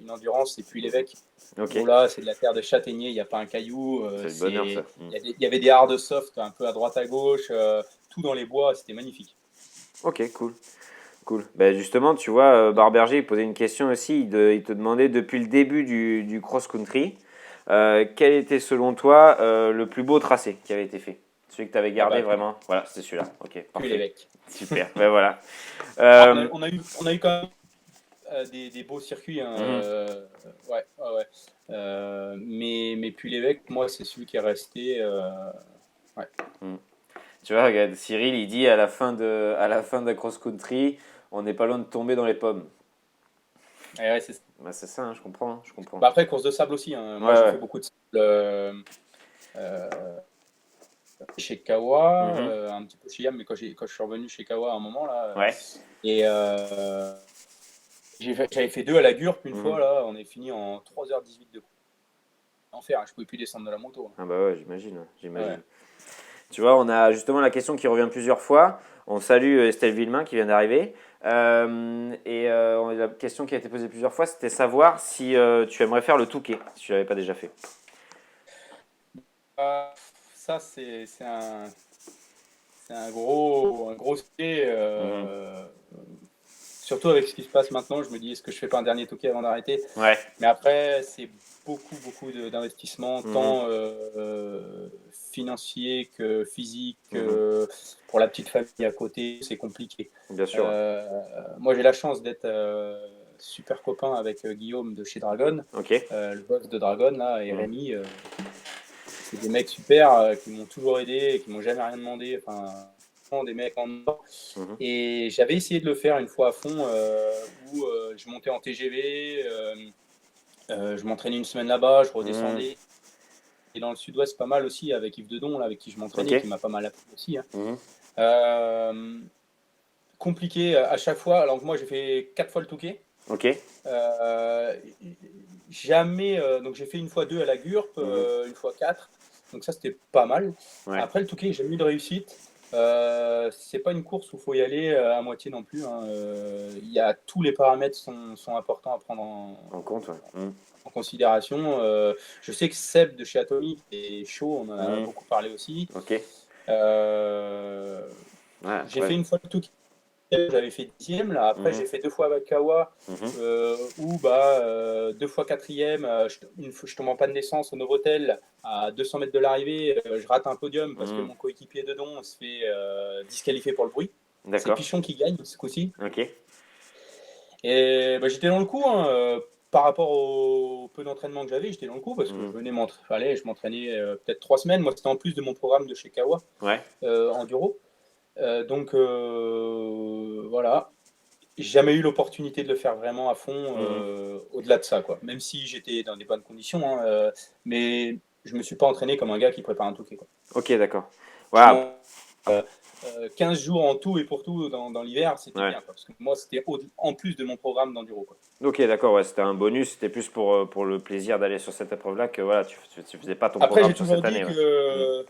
une endurance. Et puis Mhm. l'évêque, Ok. où là, c'est de la terre de châtaignier. Il n'y a pas un caillou. C'est le bonheur, ça. Mhm. Il y avait des hard soft un peu à droite à gauche. Tout dans les bois. C'était magnifique. Ok, cool. Cool. Ben justement, tu vois, Barberger il posait une question aussi. Il te demandait depuis le début du cross-country, quel était selon toi le plus beau tracé qui avait été fait? Celui que tu avais Ah gardé bah, vraiment? Voilà, c'était celui-là. Ok, puis parfait. l'évêque. Super. Ben voilà. Ah, Euh, on a eu quand même des beaux circuits. Hein, mhm, ouais, ouais, ouais. Mais puis l'évêque, moi, c'est celui qui est resté. Ouais. mhm. Tu vois, regarde, Cyril, il dit à la fin de la cross-country, on n'est pas loin de tomber dans les pommes. Ouais, ouais, Ben, c'est ça, hein, je comprends, hein, je comprends. bah, après, course de sable aussi. Hein. Ouais, Moi, j'ai ouais. fait beaucoup de sable euh, chez Kawa, Mhm. un petit peu chez Yam, mais quand je suis revenu chez Kawa à un moment, là, Ouais. et j'avais fait deux à la Gurp une Mhm. fois, là, on est fini en 3h18 de enfer. Hein. Je pouvais plus descendre de la moto. Ah bah ouais, j'imagine, ouais, Hein. j'imagine. Ouais. Tu vois, on a justement la question qui revient plusieurs fois. On salue Estelle Villemain qui vient d'arriver. La question qui a été posée plusieurs fois, c'était savoir si tu aimerais faire le Touquet, si tu l'avais pas déjà fait. Euh, Ça, c'est un gros sujet. Mhm. Surtout avec ce qui se passe maintenant, je me dis, est-ce que je fais pas un dernier Touquet avant d'arrêter? Ouais. Mais après, c'est beaucoup d'investissements, Mhm. tant financiers que physiques. Mhm. Pour la petite famille à côté, c'est compliqué. Bien sûr. Moi, j'ai la chance d'être super copain avec Guillaume de chez Dragon, Ok. le boss de Dragon, là, et Mhm. Rémi. C'est des mecs super qui m'ont toujours aidé et qui m'ont jamais rien demandé. Enfin, des mecs en or. Mhm. Et j'avais essayé de le faire une fois à fond où je montais en TGV, je m'entraînais une semaine là-bas, je Mhm. redescendais. Et dans le sud-ouest, pas mal aussi avec Yves Dedon, là, avec qui je Ok. m'entraînais, qui m'a pas mal appris aussi. Hein. Mhm. Euh, Compliqué à chaque fois. Alors que moi, j'ai fait 4 fois le Touquet. Ok. Euh, Jamais. Donc j'ai fait une fois deux à la Gurp, Mhm. une fois quatre. Donc ça, c'était pas mal. Ouais. Après, le Touquet, j'ai mis de réussite. C'est pas une course où il faut y aller à moitié non plus. Hein. Tous les paramètres sont importants à prendre En compte, ouais. Mhm. en considération. Je sais que Seb de chez Atomic est chaud, on en a Mhm. beaucoup parlé aussi. Ok. Euh, Ouais, j'ai après. fait une fois le Touquet, j'avais fait 10e. Là. Après, Mhm. j'ai fait deux fois avec Kawa, Mhm. où bah, deux fois quatrième. Je tombe en panne d'essence au Novotel à 200 mètres de l'arrivée. Je rate un podium parce que Mhm. mon coéquipier dedans se fait disqualifier pour le bruit. C'est D'accord. Pichon qui gagne ce coup-ci. Ok. Et bah, j'étais dans le coup. Hein, par rapport au peu d'entraînement que j'avais, j'étais dans le coup parce que je Mhm. venais m'entraîner. Je m'entraînais peut-être 3 semaines. Moi, c'était en plus de mon programme de chez Kawa, Ouais. enduro. Donc voilà, j'ai jamais eu l'opportunité de le faire vraiment à fond Mhm. au-delà de ça, quoi. Même si j'étais dans des bonnes conditions, hein, mais je me suis pas entraîné comme un gars qui prépare un Touquet, quoi. Ok, d'accord. Ouais, Franchement, euh, 15 jours en tout et pour tout dans l'hiver, c'était ouais. bien, quoi. Parce que moi, c'était en plus de mon programme d'enduro, quoi. Ok, d'accord, ouais, c'était un bonus, c'était plus pour le plaisir d'aller sur cette épreuve-là que voilà, tu faisais pas ton Après, programme j'ai sur toujours cette dit année, que ouais. Mm.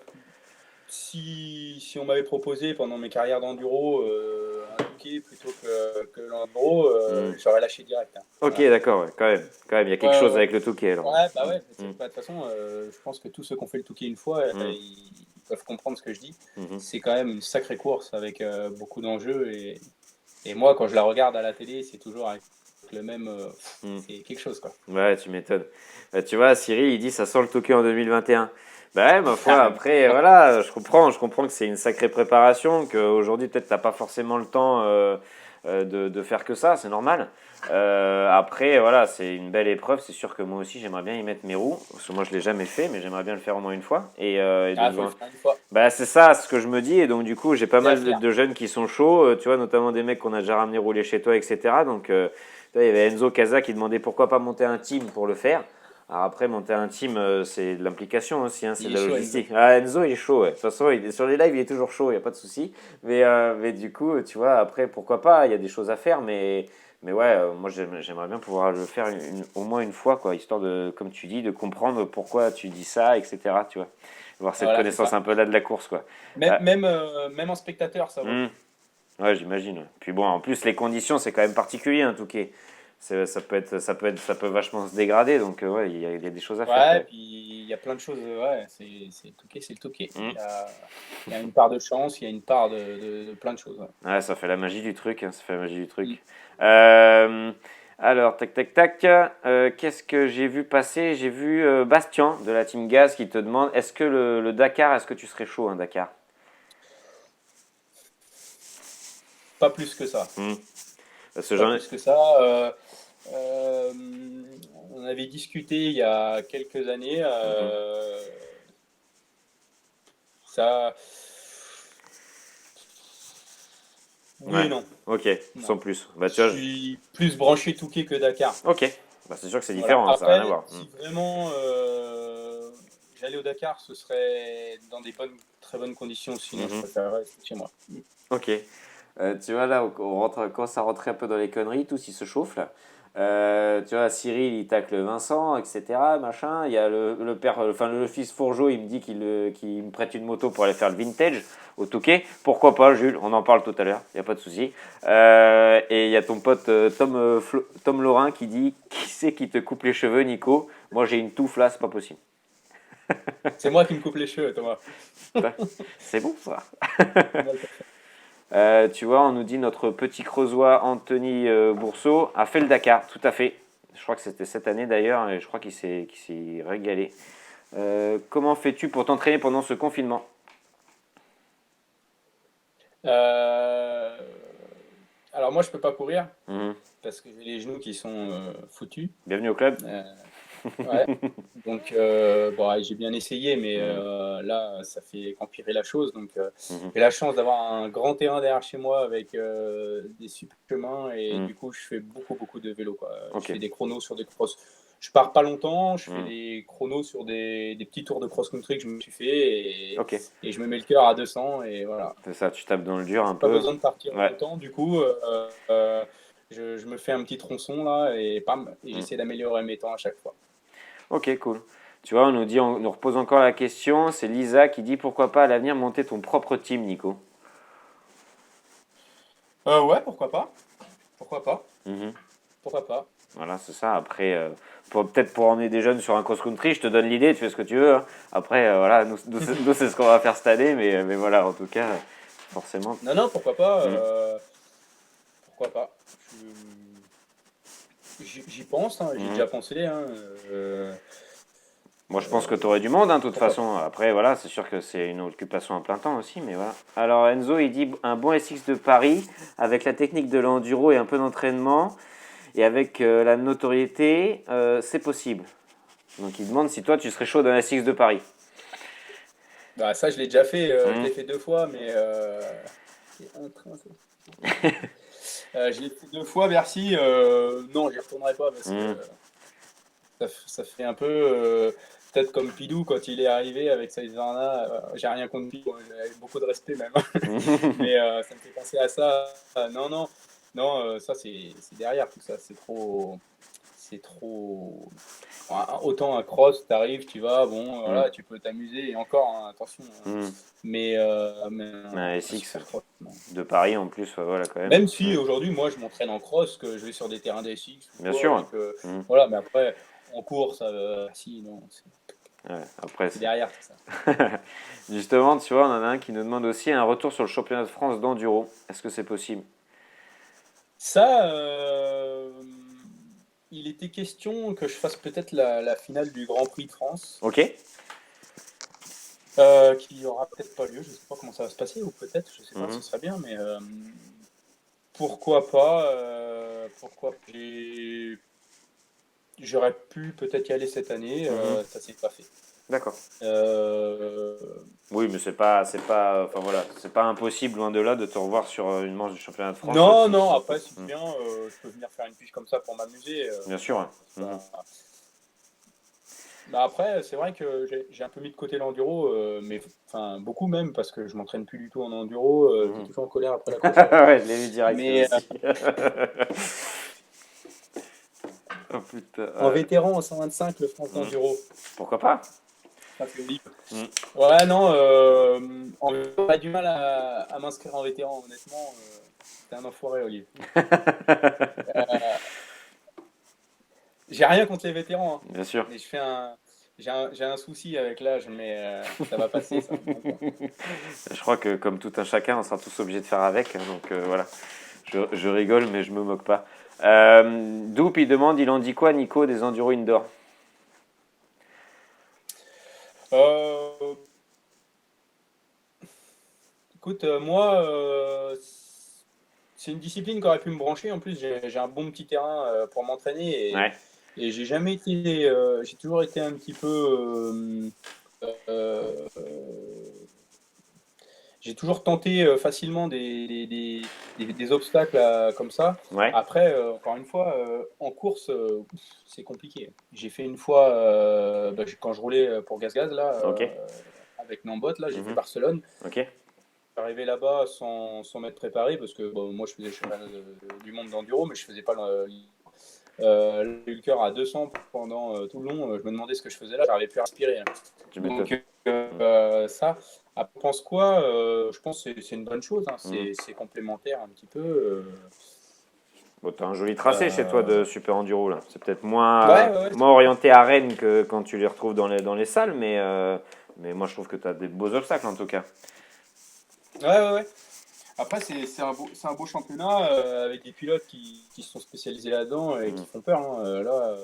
si on m'avait proposé pendant mes carrières d'enduro un Touquet plutôt que l'enduro, Mm. j'aurais lâché direct, hein. Ok, Voilà. d'accord, ouais, quand même, il y a quelque Ouais, ouais, chose ouais. avec le Touquet, alors. Ouais, bah Mm. ouais, Mm. bah, de toute façon, je pense que tous ceux qui ont fait le Touquet une fois, Mm. ils peuvent comprendre ce que je dis. Mhm. C'est quand même une sacrée course avec beaucoup d'enjeux. Et moi, quand je la regarde à la télé, c'est toujours avec le même. Mm. C'est quelque chose, quoi. Ouais, tu m'étonnes. Tu vois, Cyril, il dit ça sent le Touquet en 2021. Bah ouais, ma foi, Ah, après, voilà, je comprends que c'est une sacrée préparation, qu'aujourd'hui, peut-être, t'as pas forcément le temps de faire que ça, c'est normal. Après, voilà, c'est une belle épreuve, c'est sûr que moi aussi, j'aimerais bien y mettre mes roues, parce que moi, je l'ai jamais fait, mais j'aimerais bien le faire au moins une fois. Et donc, faut le faire une fois. bah, c'est ça ce que je me dis, et donc, du coup, j'ai pas C'est à mal faire. de jeunes qui sont chauds, tu vois, notamment des mecs qu'on a déjà ramené rouler chez toi, etc. Donc, il y avait Enzo Casa qui demandait pourquoi pas monter un team pour le faire. Alors après, monter un team, c'est de l'implication aussi, hein, c'est Il de est la chaud, Enzo. logistique. Ah, Enzo, il est chaud, ouais. De toute façon, sur les lives, il est toujours chaud, il n'y a pas de souci. Mais du coup, tu vois, après, pourquoi pas, il y a des choses à faire, mais ouais, moi, j'aimerais bien pouvoir le faire au moins une fois, quoi, histoire de, comme tu dis, de comprendre pourquoi tu dis ça, etc., tu vois. Avoir cette Voilà, c'est connaissance ça. un peu là de la course, quoi. Même, Euh, même, même en spectateur, ça vaut le hmm. coup. Ouais, j'imagine. Ouais. Puis bon, en plus, les conditions, c'est quand même particulier, un Touquet. Ça peut vachement se dégrader, donc ouais, il y a des choses à faire quand Ouais, même. puis il y a plein de choses. Ouais, c'est le Touquet, c'est le Touquet. Mm. Il y a une part de chance, il y a une part de plein de choses. Ouais. Ouais, ça fait la magie du truc, hein, ça fait la magie du truc. Mm. Euh, alors, tac, tac, tac. Qu'est-ce que j'ai vu passer? J'ai vu Bastien de la Team Gaz qui te demande est-ce que le Dakar, est-ce que tu serais chaud, un Dakar? Pas plus que ça. Mm. Parce que Pas j'en ai. plus que ça. Euh, on avait discuté il y a quelques années. Mhm. Ça. Oui et Ouais, non. ok, Non. sans plus. Bah, Je tu vois, suis plus branché Touquet que Dakar. ok. Bah, c'est sûr que c'est Voilà. différent, ça n'a rien à Après, voir. si vraiment j'allais au Dakar, ce serait dans des très bonnes conditions. Sinon, je Mhm. préférerais rester chez moi. Ok. Tu vois, là, quand ça rentrait un peu dans les conneries, tous ils se chauffent là. Tu vois, Cyril il tacle Vincent, etc. Machin. Il y a le père, enfin le fils Fourgeau, il me dit qu'il me prête une moto pour aller faire le vintage au Touquet. Pourquoi pas, Jules? On en parle tout à l'heure, il n'y a pas de souci. Et il y a ton pote Tom Laurin qui dit qui c'est qui te coupe les cheveux, Nico? Moi j'ai une touffe là, c'est pas possible. C'est moi qui me coupe les cheveux, Thomas. C'est bon ça. C'est moi le patron. Tu vois, on nous dit notre petit creusois Anthony Bourseau a fait le Dakar, tout à fait. Je crois que c'était cette année d'ailleurs, et je crois qu'il s'est régalé. Comment fais-tu pour t'entraîner pendant ce confinement? Euh, Alors moi, je peux pas courir Mhm. parce que j'ai les genoux qui sont foutus. Bienvenue au club. Euh, ouais. Donc bon, ouais, j'ai bien essayé, mais Mhm. là, ça fait qu'empirer la chose. Donc Mhm. j'ai la chance d'avoir un grand terrain derrière chez moi avec des super chemins et Mhm. du coup, je fais beaucoup de vélo, quoi. Je Ok. fais des chronos sur des crosses. Je pars pas longtemps, je fais Mhm. des chronos sur des petits tours de cross-country que je me suis fait Ok. et je me mets le cœur à 200 et voilà. C'est ça, tu tapes dans le dur un Pas peu. besoin de partir Ouais. longtemps, du coup, je me fais un petit tronçon là et pam, et Mhm. j'essaie d'améliorer mes temps à chaque fois. Ok, cool. Tu vois, on nous repose encore la question. C'est Lisa qui dit pourquoi pas à l'avenir monter ton propre team, Nico. Ouais, pourquoi pas? Pourquoi pas? Mhm. Pourquoi pas? Voilà, c'est ça. Après, peut-être pour emmener des jeunes sur un cross-country, je te donne l'idée, tu fais ce que tu veux, hein. Après, voilà, nous, c'est ce qu'on va faire cette année, mais voilà, en tout cas, forcément. Non, non, pourquoi pas? Mm, Pourquoi pas? J'y pense, hein, j'y ai mm. déjà pensé, hein, Moi, je pense que tu aurais du monde, hein, de toute pourquoi pas? façon. Après, voilà, c'est sûr que c'est une occupation à plein temps aussi, mais voilà. Alors, Enzo, il dit un bon SX de Paris, avec la technique de l'enduro et un peu d'entraînement, et avec la notoriété, c'est possible. Donc, il demande si toi, tu serais chaud d'un SX de Paris. Bah, ça, je l'ai déjà fait, je Mm. l'ai fait deux fois, mais c'est un train, ça. Je l'ai fait deux fois, Bercy. Non, j'y retournerai pas parce que Mm. ça fait un peu peut-être comme Pidou quand il est arrivé avec sa Husqvarna. J'ai rien contre Pidou, hein, j'avais beaucoup de respect même. Mais ça me fait penser à ça. Non, non, non, ça c'est derrière tout ça. C'est trop. Autant un cross, t'arrives, tu vas, bon, Mm. voilà, tu peux t'amuser. Et encore, hein, attention. Mm. Mais Un un SX super cross, non. de Paris en plus, ouais, voilà quand même. Même si Ouais. aujourd'hui, moi, je m'entraîne en cross, que je vais sur des terrains DSX ou Bien quoi, et sûr. que Mm. voilà. Mais après, en course, si, non, Ouais, après, c'est derrière tout ça. justement, tu vois, on en a un qui nous demande aussi un retour sur le championnat de France d'enduro. Est-ce que c'est possible? Ça, il était question que je fasse peut-être la finale du Grand Prix de France, Ok. qui aura peut-être pas lieu. Je sais pas comment ça va se passer, ou peut-être, je sais pas, ce Mhm. serait bien, mais pourquoi pas. J'aurais pu peut-être y aller cette année, Mhm. ça s'est pas fait. D'accord. Euh, Oui, mais enfin voilà, c'est pas impossible loin de là de te revoir sur une manche du championnat de France non, si non, ça peut. après, si tu viens, je peux venir faire une fiche comme ça pour m'amuser. Bien sûr. Ouais. Voilà, c'est Mhm. pas. Bah après, c'est vrai que j'ai un peu mis de côté l'enduro, mais enfin beaucoup même, parce que je m'entraîne plus du tout en enduro. T'es Mhm. toujours en colère après la course. Ouais, je l'ai vu direct lui Mais aussi. Oh putain. en Ouais. vétéran en 125, le France Mhm. d'enduro, Pourquoi pas? ça c'est libre. Mhm. Ouais, non, on a du mal à m'inscrire en vétéran, honnêtement. T'es un enfoiré, Olivier. J'ai rien contre les vétérans, hein, Bien sûr. mais j'ai un souci avec l'âge, mais ça va passer, ça. Je crois que comme tout un chacun, on sera tous obligés de faire avec. Hein, donc voilà, je rigole, mais je me moque pas. Doup, il demande, il en dit quoi, Nico, des enduro indoor? Euh, Écoute, moi, c'est une discipline qui aurait pu me brancher. En plus, j'ai un bon petit terrain pour m'entraîner, Ouais. et j'ai jamais été, j'ai toujours été un petit peu, euh, j'ai toujours tenté facilement des obstacles comme ça. Ouais. Après, encore une fois, en course, c'est compliqué. J'ai fait une fois, quand je roulais pour Gaz Gaz, là, Ok. avec Nambot, là, j'ai fait Mhm. Barcelone. Ok. Arrivé là-bas sans m'être préparé, parce que bon, moi je faisais le championnat du monde d'enduro, mais je faisais pas eu le cœur à 200 pendant tout le long. Je me demandais ce que je faisais là, j'arrivais plus à respirer, hein. Tu m'étonnes. Donc ça, après, je pense quoi Je pense que c'est une bonne chose, hein. Mhm. C'est complémentaire un petit peu. Bon, t'as un joli tracé chez toi Euh, de super enduro là. C'est peut-être Ouais, ouais, ouais. moins orienté à Rennes que quand tu les retrouves dans les salles, mais moi je trouve que t'as des beaux obstacles en tout cas. Ouais, ouais, ouais. Après, c'est un beau championnat avec des pilotes qui sont spécialisés là-dedans et Mhm. qui font peur, hein. Là,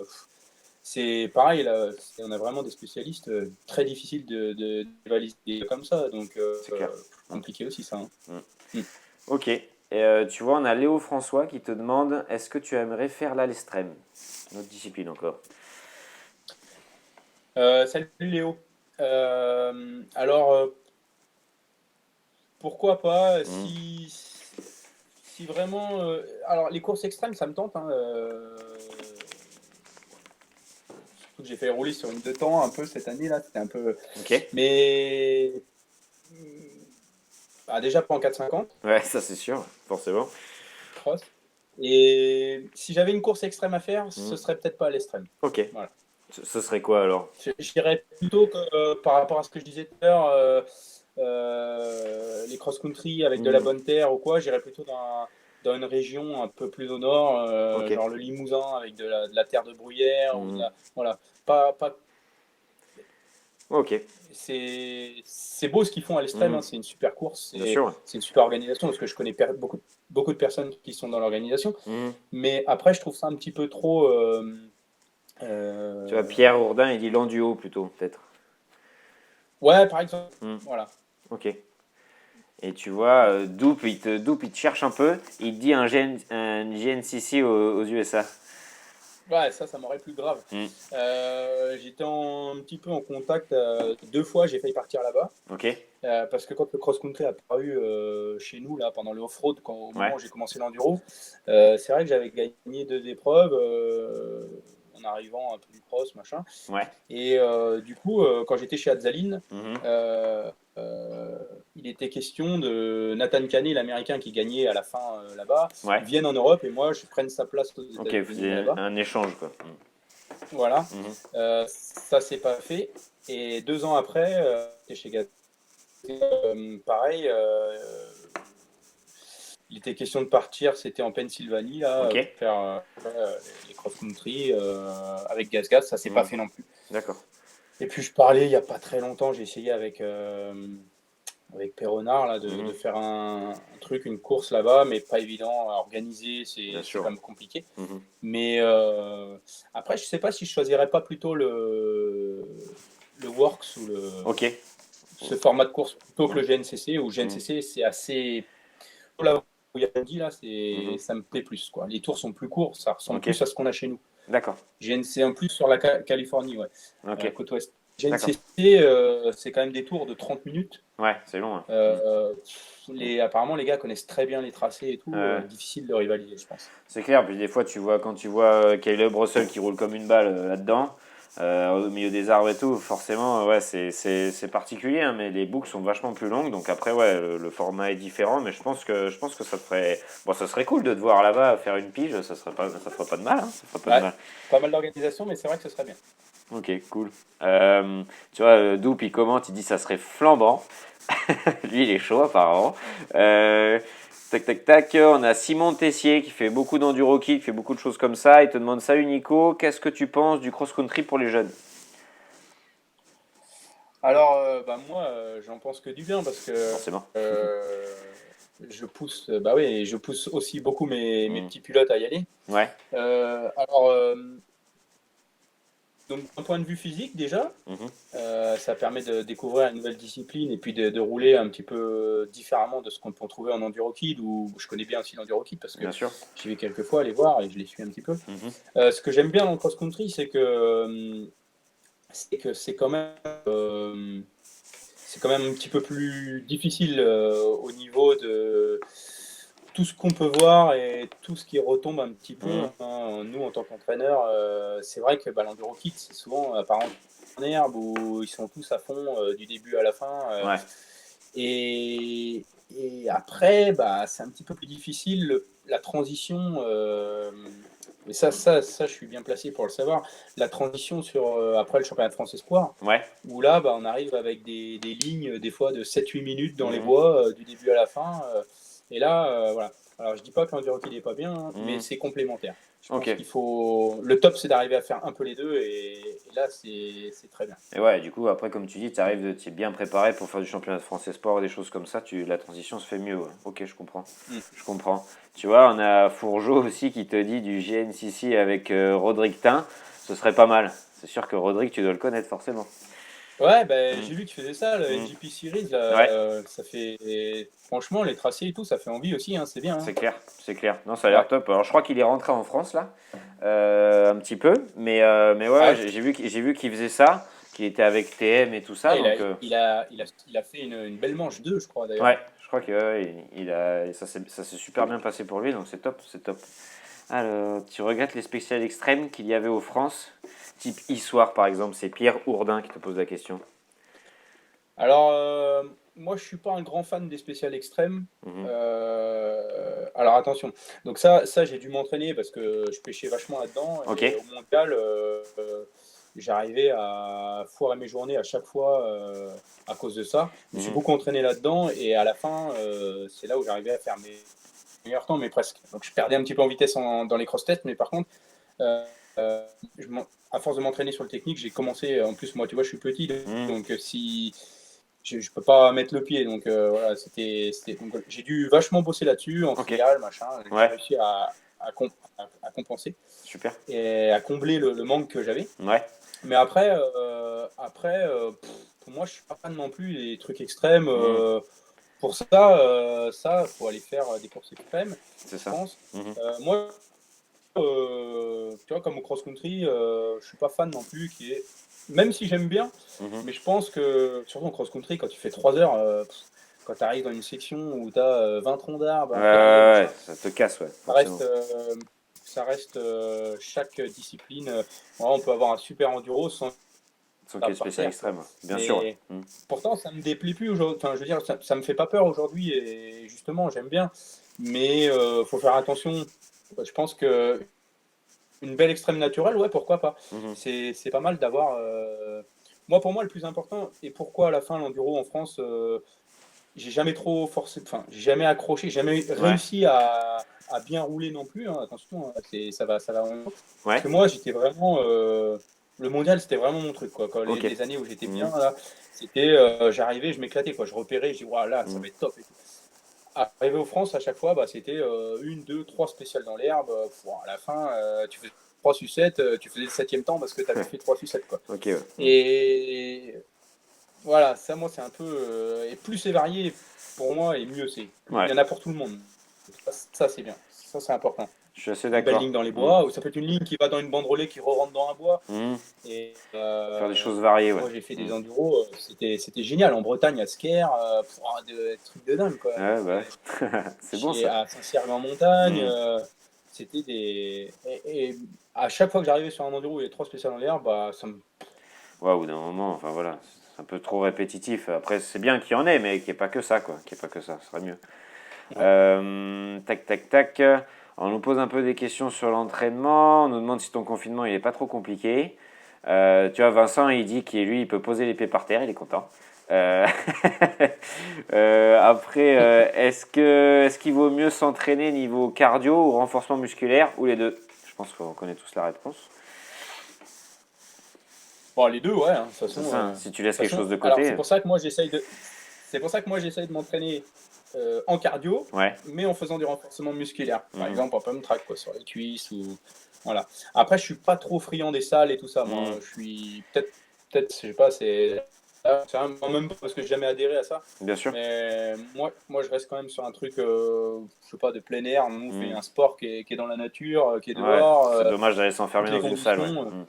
c'est pareil, là, on a vraiment des spécialistes très difficiles de valider comme ça, donc C'est clair. Mhm. compliqué aussi ça, hein. Mhm. Mm. Ok. Et tu vois, on a Léo François qui te demande est-ce que tu aimerais faire l'extrême? Une autre discipline encore. Salut Léo. Alors, pourquoi pas Mhm. si vraiment. Alors, les courses extrêmes, ça me tente, hein, surtout que j'ai fait rouler sur une deux temps un peu cette année là, c'était un peu. Ok. Mais déjà pas en 450 Ouais, ça c'est sûr, forcément. cross. Et si j'avais une course extrême à faire, ce Mhm. serait peut-être pas à l'extrême. Ok. Voilà. Ce serait quoi alors? J'irais plutôt que, par rapport à ce que je disais tout à l'heure, les cross-country avec de la Mhm. bonne terre ou quoi, j'irais plutôt dans une région un peu plus au nord, Ok. genre le Limousin avec de la terre de bruyère ou de Mhm. la, voilà. Pas, Ok. c'est beau ce qu'ils font à l'extrême, hein, Mhm. c'est une super course, Bien sûr. Ouais. c'est une super organisation parce que je connais beaucoup de personnes qui sont dans l'organisation, Mhm. mais après je trouve ça un petit peu trop. Tu vois, Euh, Pierre Hourdin, il dit l'enduo plutôt, peut-être. Ouais, par exemple, Mhm. voilà. Ok. Et tu vois, Doupe, il te cherche un peu. Il te dit un GNCC aux USA. Ouais, ça m'aurait plus grave. Mhm. J'étais un petit peu en contact deux fois, j'ai failli partir là-bas. Ok. Parce que quand le cross-country a apparu chez nous, là, pendant le off-road, au moment Ouais. où j'ai commencé l'enduro, c'est vrai que j'avais gagné deux épreuves. en arrivant un peu du cross, machin. Ouais. Et du coup, quand j'étais chez Adzaline, Mhm. il était question de Nathan Canet, l'Américain qui gagnait à la fin là-bas, Ouais. vienne en Europe et moi je prenne sa place aux Ok, vous États-Unis faisiez là-bas. un échange, quoi. Voilà. Mhm. Ça s'est pas fait. Et 2 ans après, j'étais chez Gazelle. Pareil, il était question de partir, c'était en Pennsylvanie, là, Ok. pour faire les cross-country avec Gaz. Ça s'est pas Mhm. fait non plus. D'accord. Et puis je parlais il n'y a pas très longtemps, j'ai essayé avec Péronard là, Mhm. de faire un truc, une course là-bas, mais pas évident à organiser, Bien c'est sûr. quand même compliqué. Mhm. Mais après, je sais pas si je choisirais pas plutôt le Works ou Ok. ce format de course plutôt que Mhm. le GNCC, où Mhm. GNCC c'est assez. Là où il y a dit là, Mhm. ça me plaît plus. Quoi. Les tours sont plus courts, ça ressemble Ok. plus à ce qu'on a chez nous. D'accord. GNC en plus sur la Californie, ouais, Ok. côte ouest. D'accord. GNCC, c'est quand même des tours de 30 minutes. Ouais, c'est long. Hein. Mhm. Apparemment, les gars connaissent très bien les tracés et tout. Euh, Difficile de rivaliser, je pense. c'est clair. Puis des fois, quand tu vois Caleb Russell qui roule comme une balle là-dedans, au milieu des arbres et tout, forcément, ouais, c'est particulier, hein, mais les boucles sont vachement plus longues. Donc après, ouais, le format est différent, mais je pense que ça te ferait, bon, ça serait cool de te voir là-bas faire une pige. Ça ferait pas de mal. Hein, ça ferait pas de Ouais, mal. pas mal d'organisation, mais c'est vrai que ce serait bien. Ok, cool. Tu vois, Doup, il commente, il dit ça serait flambant. Lui, il est chaud apparemment. Tac, tac, tac. On a Simon Tessier qui fait beaucoup d'enduro kit, qui fait beaucoup de choses comme ça. Il te demande salut Nico, qu'est-ce que tu penses du cross-country pour les jeunes? Alors, moi, j'en pense que du bien parce que Forcément. je pousse, bah oui, je pousse aussi beaucoup mes Mm. petits pilotes à y aller. Ouais. Alors, donc d'un point de vue physique déjà, Mhm. ça permet de découvrir une nouvelle discipline et puis de rouler un petit peu différemment de ce qu'on peut trouver en enduro kid, où je connais bien aussi l'enduro kid parce que Bien sûr. j'y vais quelques fois aller voir et je les suis un petit peu. Mhm. Ce que j'aime bien dans le cross-country, c'est que c'est quand même un petit peu plus difficile au niveau de tout ce qu'on peut voir et tout ce qui retombe un petit peu. Mhm. Hein. Nous, en tant qu'entraîneur, c'est vrai que l'enduro kit, c'est souvent apparent en herbe où ils sont tous à fond du début à la fin. Ouais. Et, et après, c'est un petit peu plus difficile la transition. Mais ça, je suis bien placé pour le savoir. La transition après le championnat de France Espoir, Ouais. où là, on arrive avec des lignes, des fois de 7-8 minutes dans les Mhm. bois, du début à la fin. Et là, voilà. Alors, je dis pas que l'enduro kid n'est pas bien, hein, mais Mhm. c'est complémentaire. Je pense Ok. qu'il faut. Le top, c'est d'arriver à faire un peu les deux, et là, c'est très bien. Et ouais, du coup, après, comme tu dis, tu es bien préparé pour faire du championnat de France Sport et des choses comme ça, la transition se fait mieux. Ouais. Ok, je comprends. Mm. Je comprends. Tu vois, on a Fourgeau aussi qui te dit du GNCC avec Rodrigue Tin, ce serait pas mal. C'est sûr que Rodrigue, tu dois le connaître forcément. Ouais, Mm. j'ai vu que tu faisais ça, le Mm. NGP Series, là, Ouais, ça fait. Franchement, les tracés et tout, ça fait envie aussi, hein, c'est bien. Hein. c'est clair, c'est clair. Non, ça a l'air Ouais. top. Alors, je crois qu'il est rentré en France là, un petit peu, mais ouais, Ah, j'ai vu qu'il faisait ça, qu'il était avec TM et tout ça, ouais, donc il a fait une belle manche 2, je crois, d'ailleurs. ouais, je crois que ouais, ça s'est super bien passé pour lui, donc c'est top, c'est top. Alors, tu regrettes les spéciales extrêmes qu'il y avait aux France, type Issoire par exemple, c'est Pierre Ourdin qui te pose la question. Alors, moi, je suis pas un grand fan des spéciales extrêmes. Mhm. Alors, attention. Donc, ça j'ai dû m'entraîner parce que je pêchais vachement là-dedans. Ok. Et au mondial, j'arrivais à foirer mes journées à chaque fois à cause de ça. Je me suis Mhm. beaucoup entraîné là-dedans. Et à la fin, c'est là où j'arrivais à faire mes meilleurs temps, mais presque. Donc, je perdais un petit peu en vitesse dans les cross-tests. Mais par contre, euh, euh, à force de m'entraîner sur le technique, j'ai commencé. En plus, moi, tu vois, je suis petit. Mhm. Donc, si je peux pas mettre le pied. Donc voilà, donc, j'ai dû vachement bosser là-dessus, en Ok. trial, machin. J'ai Ouais. réussi à compenser Super. et à combler le manque que j'avais. Ouais. Mais après, pour moi, je suis pas fan non plus des trucs extrêmes. Mhm. Pour ça, faut aller faire des courses extrêmes, C'est je ça. pense. Mhm. Moi, tu vois, comme au cross-country, je suis pas fan non plus. Même si j'aime bien, Mhm. mais je pense que, surtout en cross-country, quand tu fais 3 heures, quand tu arrives dans une section où tu as 20 troncs d'arbres, Ouais, un cavalier, ouais, machin, ouais, ça te casse, ouais, ça reste, forcément. ça reste chaque discipline. Voilà, on peut avoir un super enduro sans Sans qu'il y ait tape de par spécial terre, quoi. extrême. Bien sûr. Ouais. Mais pourtant, ça me déplaît plus aujourd'hui. Enfin, je veux dire, ça me fait pas peur aujourd'hui et justement, j'aime bien. Mais faut faire attention. Je pense que une belle extrême naturelle, ouais, pourquoi pas. Mhm. C'est pas mal d'avoir. Moi, pour moi, le plus important, et pourquoi à la fin l'enduro en France, j'ai jamais trop forcé, enfin, j'ai jamais accroché, j'ai jamais Ouais. réussi à bien rouler non plus, hein. Attention, hein, ça va. Parce Ouais. que moi, j'étais vraiment. Le mondial, c'était vraiment mon truc, quoi. Quand Ok. les années où j'étais bien, Mhm. là, c'était. J'arrivais, je m'éclatais, quoi. Je repérais, je dis, voilà, là, ça Mhm. va être top et tout. Arrivé aux France, à chaque fois, bah, c'était une, deux, trois spéciales dans l'herbe. À la fin, tu faisais trois sucettes, tu faisais le septième temps parce que tu avais fait trois sucettes, quoi. Ok. Ouais. Et voilà, ça, moi, c'est un peu. Et plus c'est varié, pour moi, et mieux c'est. Il Ouais. y en a pour tout le monde. Ça, c'est bien. Ça, c'est important. Je suis assez Une belle d'accord. ligne dans les Mhm. bois, ou ça peut être une ligne qui va dans une bande relais qui re-rentre dans un bois. Mhm. Et Faire des choses variées, ouais. moi, j'ai fait des Mhm. enduros, c'était génial. En Bretagne, à Sker, des trucs de dingue, quoi. Ouais, bah ouais. C'est bon ça. À Saint-Cyril en montagne, Mhm. c'était des. Et à chaque fois que j'arrivais sur un enduro où il y avait trois spéciales en l'air, bah, ça me. Ouais, au bout d'un moment, enfin voilà, c'est un peu trop répétitif. Après, c'est bien qu'il y en ait, mais qu'il n'y ait pas que ça, quoi. Qu'il n'y ait pas que ça, ce serait mieux. Ouais. Tac, tac, tac. On nous pose un peu des questions sur l'entraînement. On nous demande si ton confinement il est pas trop compliqué. Tu vois, Vincent, il dit qu'il lui, il peut poser les pieds par terre, il est content. Euh, après, est-ce qu'il vaut mieux s'entraîner niveau cardio ou renforcement musculaire ou les deux? Je pense qu'on connaît tous la réponse. Bon, les deux, ouais, hein, de toute C'est façon. ça, hein. Si tu laisses De toute quelque façon, chose de alors côté, c'est pour ça que moi j'essaye de m'entraîner en cardio, ouais. mais en faisant du renforcement musculaire. Par Mhm. exemple, en pump track, quoi, sur les cuisses ou voilà. Après, je suis pas trop friand des salles et tout ça. Moi, Mhm. je suis peut-être, je sais pas, c'est même pas parce que j'ai jamais adhéré à ça. Bien sûr. Mais moi, je reste quand même sur un truc, je sais pas, de plein air. Nous, on fait Mhm. un sport qui est dans la nature, qui est Ouais, dehors, c'est dommage d'aller toutes s'enfermer les dans une salle, ouais. conditions. Mhm.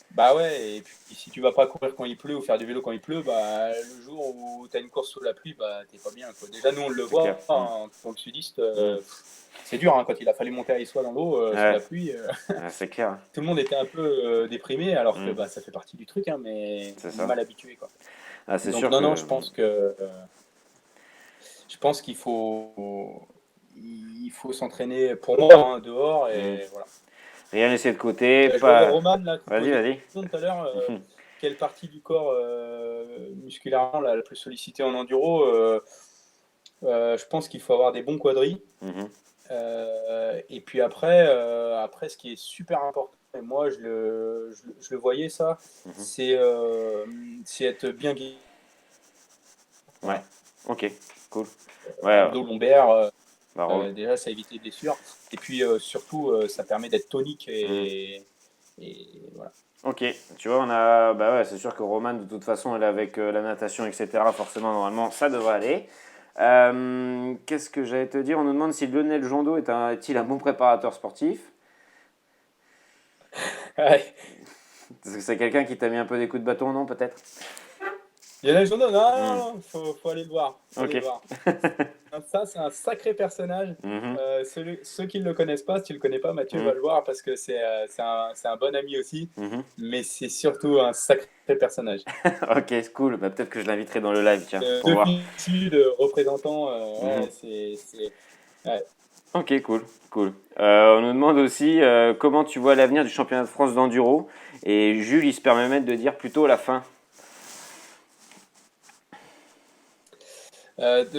Bah ouais, et puis si tu vas pas courir quand il pleut ou faire du vélo quand il pleut, bah le jour où tu as une course sous la pluie, bah t'es pas bien, quoi. Déjà nous on le C'est clair. voit en tant que sudiste, Mhm. c'est dur, hein, quand il a fallu monter à Issois dans l'eau sous la Ouais, pluie, ouais, c'est clair, hein. tout le monde était un peu déprimé alors que Mhm. bah ça fait partie du truc, hein, mais C'est on est ça. mal habitué, quoi. Ah, c'est Donc sûr non que non, je pense qu'il faut s'entraîner pour moi, hein, dehors mhm. et voilà. Rien laisser de côté, Je voyais pas. Roman là qui Vas-y, posait une vas-y. question tout à l'heure. Mhm. Quelle partie du corps musculairement la plus sollicitée en enduro? Je pense qu'il faut avoir des bons quadris. Mhm. Et puis après, ce qui est super important, et moi je le voyais ça, Mhm. c'est être bien guidé. Ouais, Voilà. ok, cool. Ouais, Abdos, lombaires, bah, déjà ça évite les blessures. Et puis surtout, ça permet d'être tonique mhm. et voilà. Ok, tu vois, on a. Bah ouais, c'est sûr que Roman, de toute façon, elle est avec la natation, etc. Forcément, normalement, ça devrait aller. Qu'est-ce que j'allais te dire? On nous demande si Lionel Jondot est-il un bon préparateur sportif? Ouais. Parce que c'est quelqu'un qui t'a mis un peu des coups de bâton, non, peut-être? Lionel Jourdain, non, non, Hmm. non, faut aller le voir. Faut aller Ok. le voir. Ça, c'est un sacré personnage. Mhm. Ceux qui ne le connaissent pas, si tu ne le connais pas, Mathieu va Mhm. le voir parce que c'est un bon ami aussi. Mhm. Mais c'est surtout un sacré personnage. Ok, c'est cool. Bah, peut-être que je l'inviterai dans le live, tiens, pour voir. Depuis sud, représentant, Mhm. ouais, ouais. Ok, cool, cool. On nous demande aussi comment tu vois l'avenir du championnat de France d'enduro. Et Jules, il se permet même de dire plutôt la fin.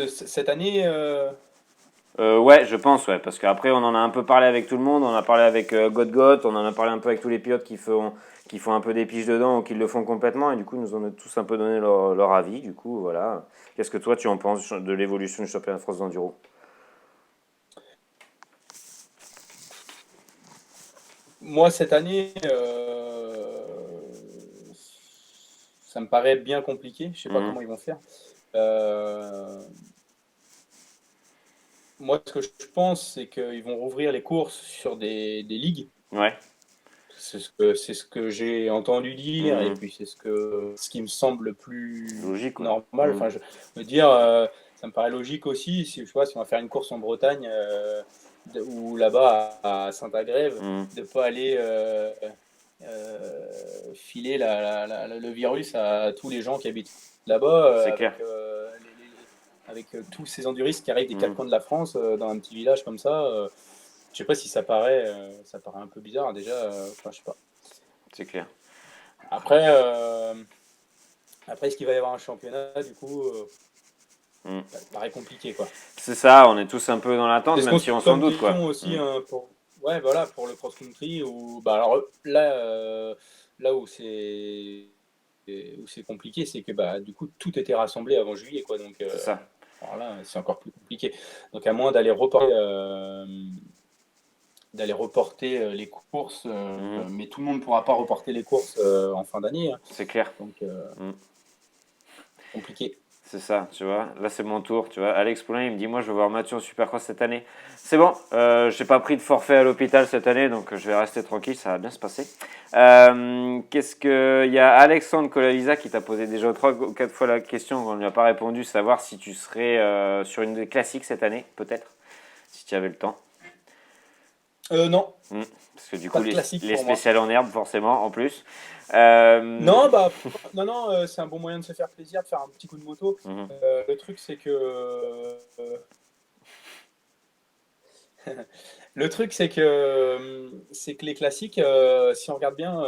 Cette année, Ouais, je pense, ouais, parce qu'après, on en a un peu parlé avec tout le monde. On a parlé avec Godgot, on en a parlé un peu avec tous les pilotes qui font un peu des piges dedans ou qui le font complètement. Et du coup, ils nous ont tous un peu donné leur avis. Du coup, voilà. Qu'est-ce que toi, tu en penses de l'évolution du championnat de France d'enduro? moi, cette année, ça me paraît bien compliqué. Je sais pas Mhm. comment ils vont faire. Euh, Moi, ce que je pense, c'est qu'ils vont rouvrir les courses sur des ligues. Ouais. C'est ce que j'ai entendu dire, et Mhm. puis ce qui me semble le plus Logique, quoi. normal. Mhm. Enfin, je veux dire, ça me paraît logique aussi. Si on va faire une course en Bretagne, ou là-bas à Saint-Agrève, Mm. de pas aller filer le virus à tous les gens qui habitent là-bas C'est clair. avec tous ces enduristes qui arrivent des quatre Mm. coins de la France dans un petit village comme ça. Je sais pas si ça paraît un peu bizarre déjà. Enfin, je sais pas. C'est clair. Après, est-ce qu'il va y avoir un championnat du coup Mm. ça paraît compliqué quoi. C'est ça, on est tous un peu dans l'attente, C'est ce même qu'on se si on pose s'en comme doute, quoi. question aussi Mm. ouais, voilà, pour le cross-country. Bah, alors là où c'est compliqué, c'est que bah, du coup, tout était rassemblé avant juillet. Quoi, donc C'est ça. alors là, c'est encore plus compliqué. Donc à moins d'aller reporter les courses, Mm. mais tout le monde ne pourra pas reporter les courses en fin d'année. Hein. C'est clair. Donc Mm. compliqué. C'est ça, tu vois. Là, c'est mon tour, tu vois. Alex Poulain, il me dit, moi, je veux voir Mathieu en Supercross cette année. C'est bon, j'ai pas pris de forfait à l'hôpital cette année, donc je vais rester tranquille, ça va bien se passer. Qu'est-ce que... Il y a Alexandre Colavisa qui t'a posé déjà 3 ou 4 fois la question, on ne lui a pas répondu, savoir si tu serais sur une des classiques cette année, peut-être, si tu avais le temps. Non, Mm. Parce que du pas coup, de classique les pour moi. spéciales en herbe, forcément, en plus. Euh, Non, bah, non, non, c'est un bon moyen de se faire plaisir, de faire un petit coup de moto. mhm, Le truc, c'est que c'est que les classiques, si on regarde bien,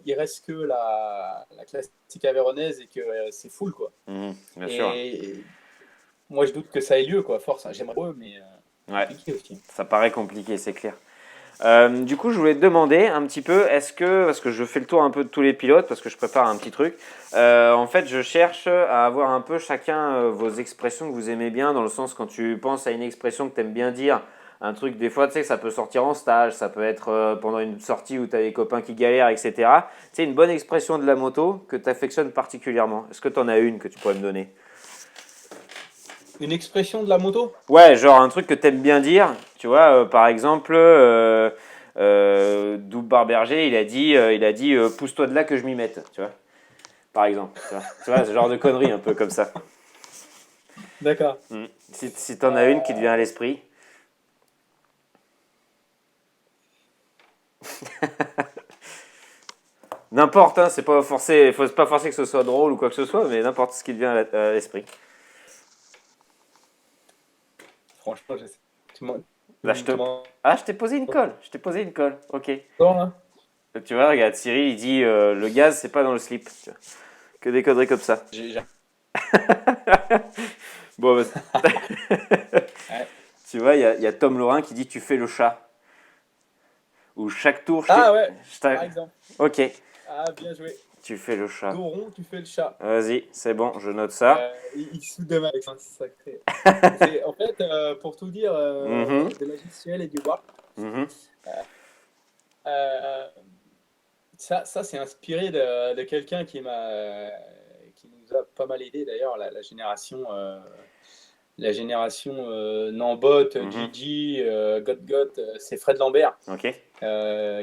il reste que la classique avéronaise et que c'est full quoi. bien sûr. Et moi, je doute que ça ait lieu quoi. Force, hein, j'aimerais, mais Ouais, compliqué aussi. ça paraît compliqué, c'est clair. Du coup, je voulais te demander un petit peu, parce que je fais le tour un peu de tous les pilotes, parce que je prépare un petit truc, en fait, je cherche à avoir un peu chacun vos expressions que vous aimez bien, dans le sens quand tu penses à une expression que tu aimes bien dire, un truc, des fois, tu sais, ça peut sortir en stage, ça peut être pendant une sortie où tu as des copains qui galèrent, etc. Tu sais, une bonne expression de la moto que tu affectionnes particulièrement. Est-ce que tu en as une que tu pourrais me donner? Une expression de la moto? Ouais, genre un truc que t'aimes bien dire, tu vois, par exemple, Doug Barberger, il a dit pousse-toi de là que je m'y mette, tu vois, par exemple, tu vois, ce genre de conneries un peu comme ça. D'accord. Mm. Si t'en as une qui te vient à l'esprit. N'importe, hein, c'est pas forcé, faut pas forcer que ce soit drôle ou quoi que ce soit, mais n'importe ce qui te vient à l'esprit. Franchement, je sais. Tu m'en- Là, tu m'en- Ah, je t'ai posé une colle, ok. là? Tu vois, regarde, Cyril, il dit le gaz, c'est pas dans le slip. Tu vois. Que des conneries comme ça. J'ai- Bon, bah, Ouais. tu vois, y a Tom Laurin qui dit tu fais le chat. Ou chaque tour, Ah ouais, par exemple. Ok, Ah, bien joué. tu fais le chat. Dos rond, tu fais le chat. Vas-y, c'est bon, je note ça. Il se fout de ma gueule, c'est sacré. En fait, pour tout dire, Mhm, de logiciel et du WAP, mhm, euh, ça c'est inspiré de quelqu'un qui nous a pas mal aidé d'ailleurs, la génération Nambot, mhm. Gigi, Got, c'est Fred Lambert, Ok.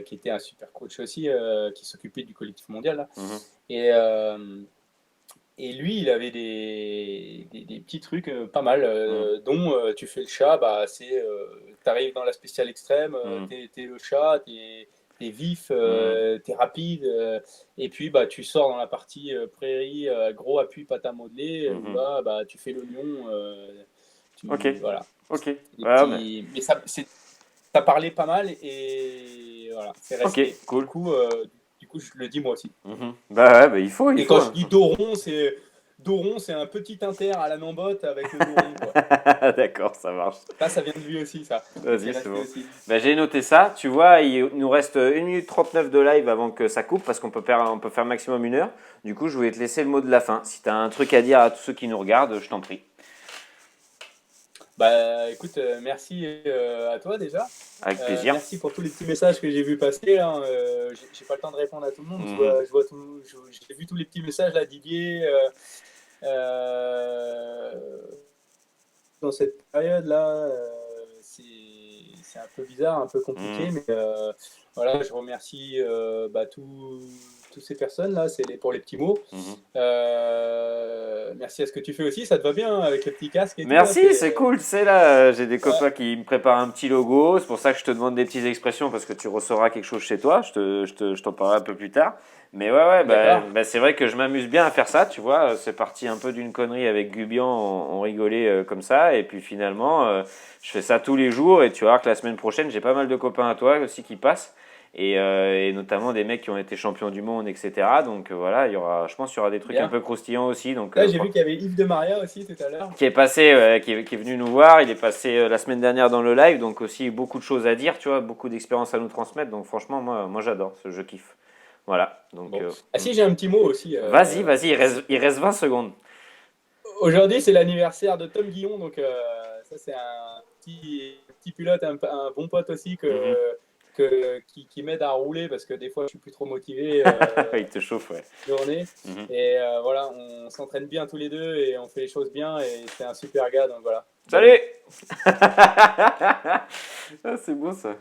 qui était un super coach aussi, qui s'occupait du collectif mondial. Là. Mhm, Et, euh, Et lui, il avait des petits trucs pas mal, mhm, dont tu fais le chat, bah, t'arrives dans la spéciale extrême, mhm, t'es le chat, t'es vif, mhm. t'es rapide, et puis bah, tu sors dans la partie prairie, gros appui patin modelé, où Mhm. là, bah, tu fais l'oignon, Ok, voilà. ok. Des Ouais, mais... petits... Mais ça parlait pas mal, et voilà, c'est Ok, resté. cool. Du coup, je le dis moi aussi. Mhm. Bah ouais, bah, il Et faut. quand je Hein. dis dos rond, c'est un petit inter à la Nambotte avec le dos rond, quoi. D'accord, ça marche. Ça vient de lui aussi, ça. Et c'est Vas-y, c'est resté bon. aussi. Bah, j'ai noté ça. Tu vois, il nous reste 1 minute 39 de live avant que ça coupe parce on peut faire maximum 1 heure. Du coup, je voulais te laisser le mot de la fin. Si tu as un truc à dire à tous ceux qui nous regardent, je t'en prie. Bah, écoute, merci à toi déjà. Avec plaisir. Merci pour tous les petits messages que j'ai vu passer. Là. J'ai pas le temps de répondre à tout le monde. Mhm. J'ai vu tous les petits messages là, Didier. Euh, dans cette période-là, c'est un peu bizarre, un peu Mhm. compliqué, mais voilà, je remercie toutes ces personnes-là, pour les petits mots. Mhm. Merci à ce que tu fais aussi, ça te va bien hein, avec le petit casque et tout. Là, Merci, c'est cool. Tu sais, là, j'ai des Ouais, copains qui me préparent un petit logo. C'est pour ça que je te demande des petites expressions parce que tu recevras quelque chose chez toi. Je t'en parlerai un peu plus tard. Mais ouais, d'accord. c'est vrai que je m'amuse bien à faire ça, tu vois. C'est parti un peu d'une connerie avec Gubian, on rigolait comme ça. Et puis finalement, je fais ça tous les jours. Et tu vas voir que la semaine prochaine, j'ai pas mal de copains à toi aussi qui passent. Et notamment des mecs qui ont été champions du monde, etc. Donc voilà, je pense qu'il y aura des trucs un Bien. peu croustillants aussi. Donc Là, j'ai vu qu'il y avait Yves de Maria aussi tout à l'heure. qui est passé, qui est venu nous voir. Il est passé la semaine dernière dans le live, donc aussi beaucoup de choses à dire, tu vois, beaucoup d'expériences à nous transmettre. Donc franchement, moi j'adore, je kiffe. Voilà. Donc Bon. Ah si, j'ai un petit mot aussi. vas-y, il reste 20 secondes. Aujourd'hui, c'est l'anniversaire de Tom Guillon, donc ça c'est un petit pilote, un bon pote aussi Mhm. qui m'aide à rouler parce que des fois je suis plus trop motivé Il te chauffe, ouais. journée. Mhm. Et voilà, on s'entraîne bien tous les deux et on fait les choses bien et c'est un super gars, donc voilà. Salut. Salut. Ah, c'est beau ça.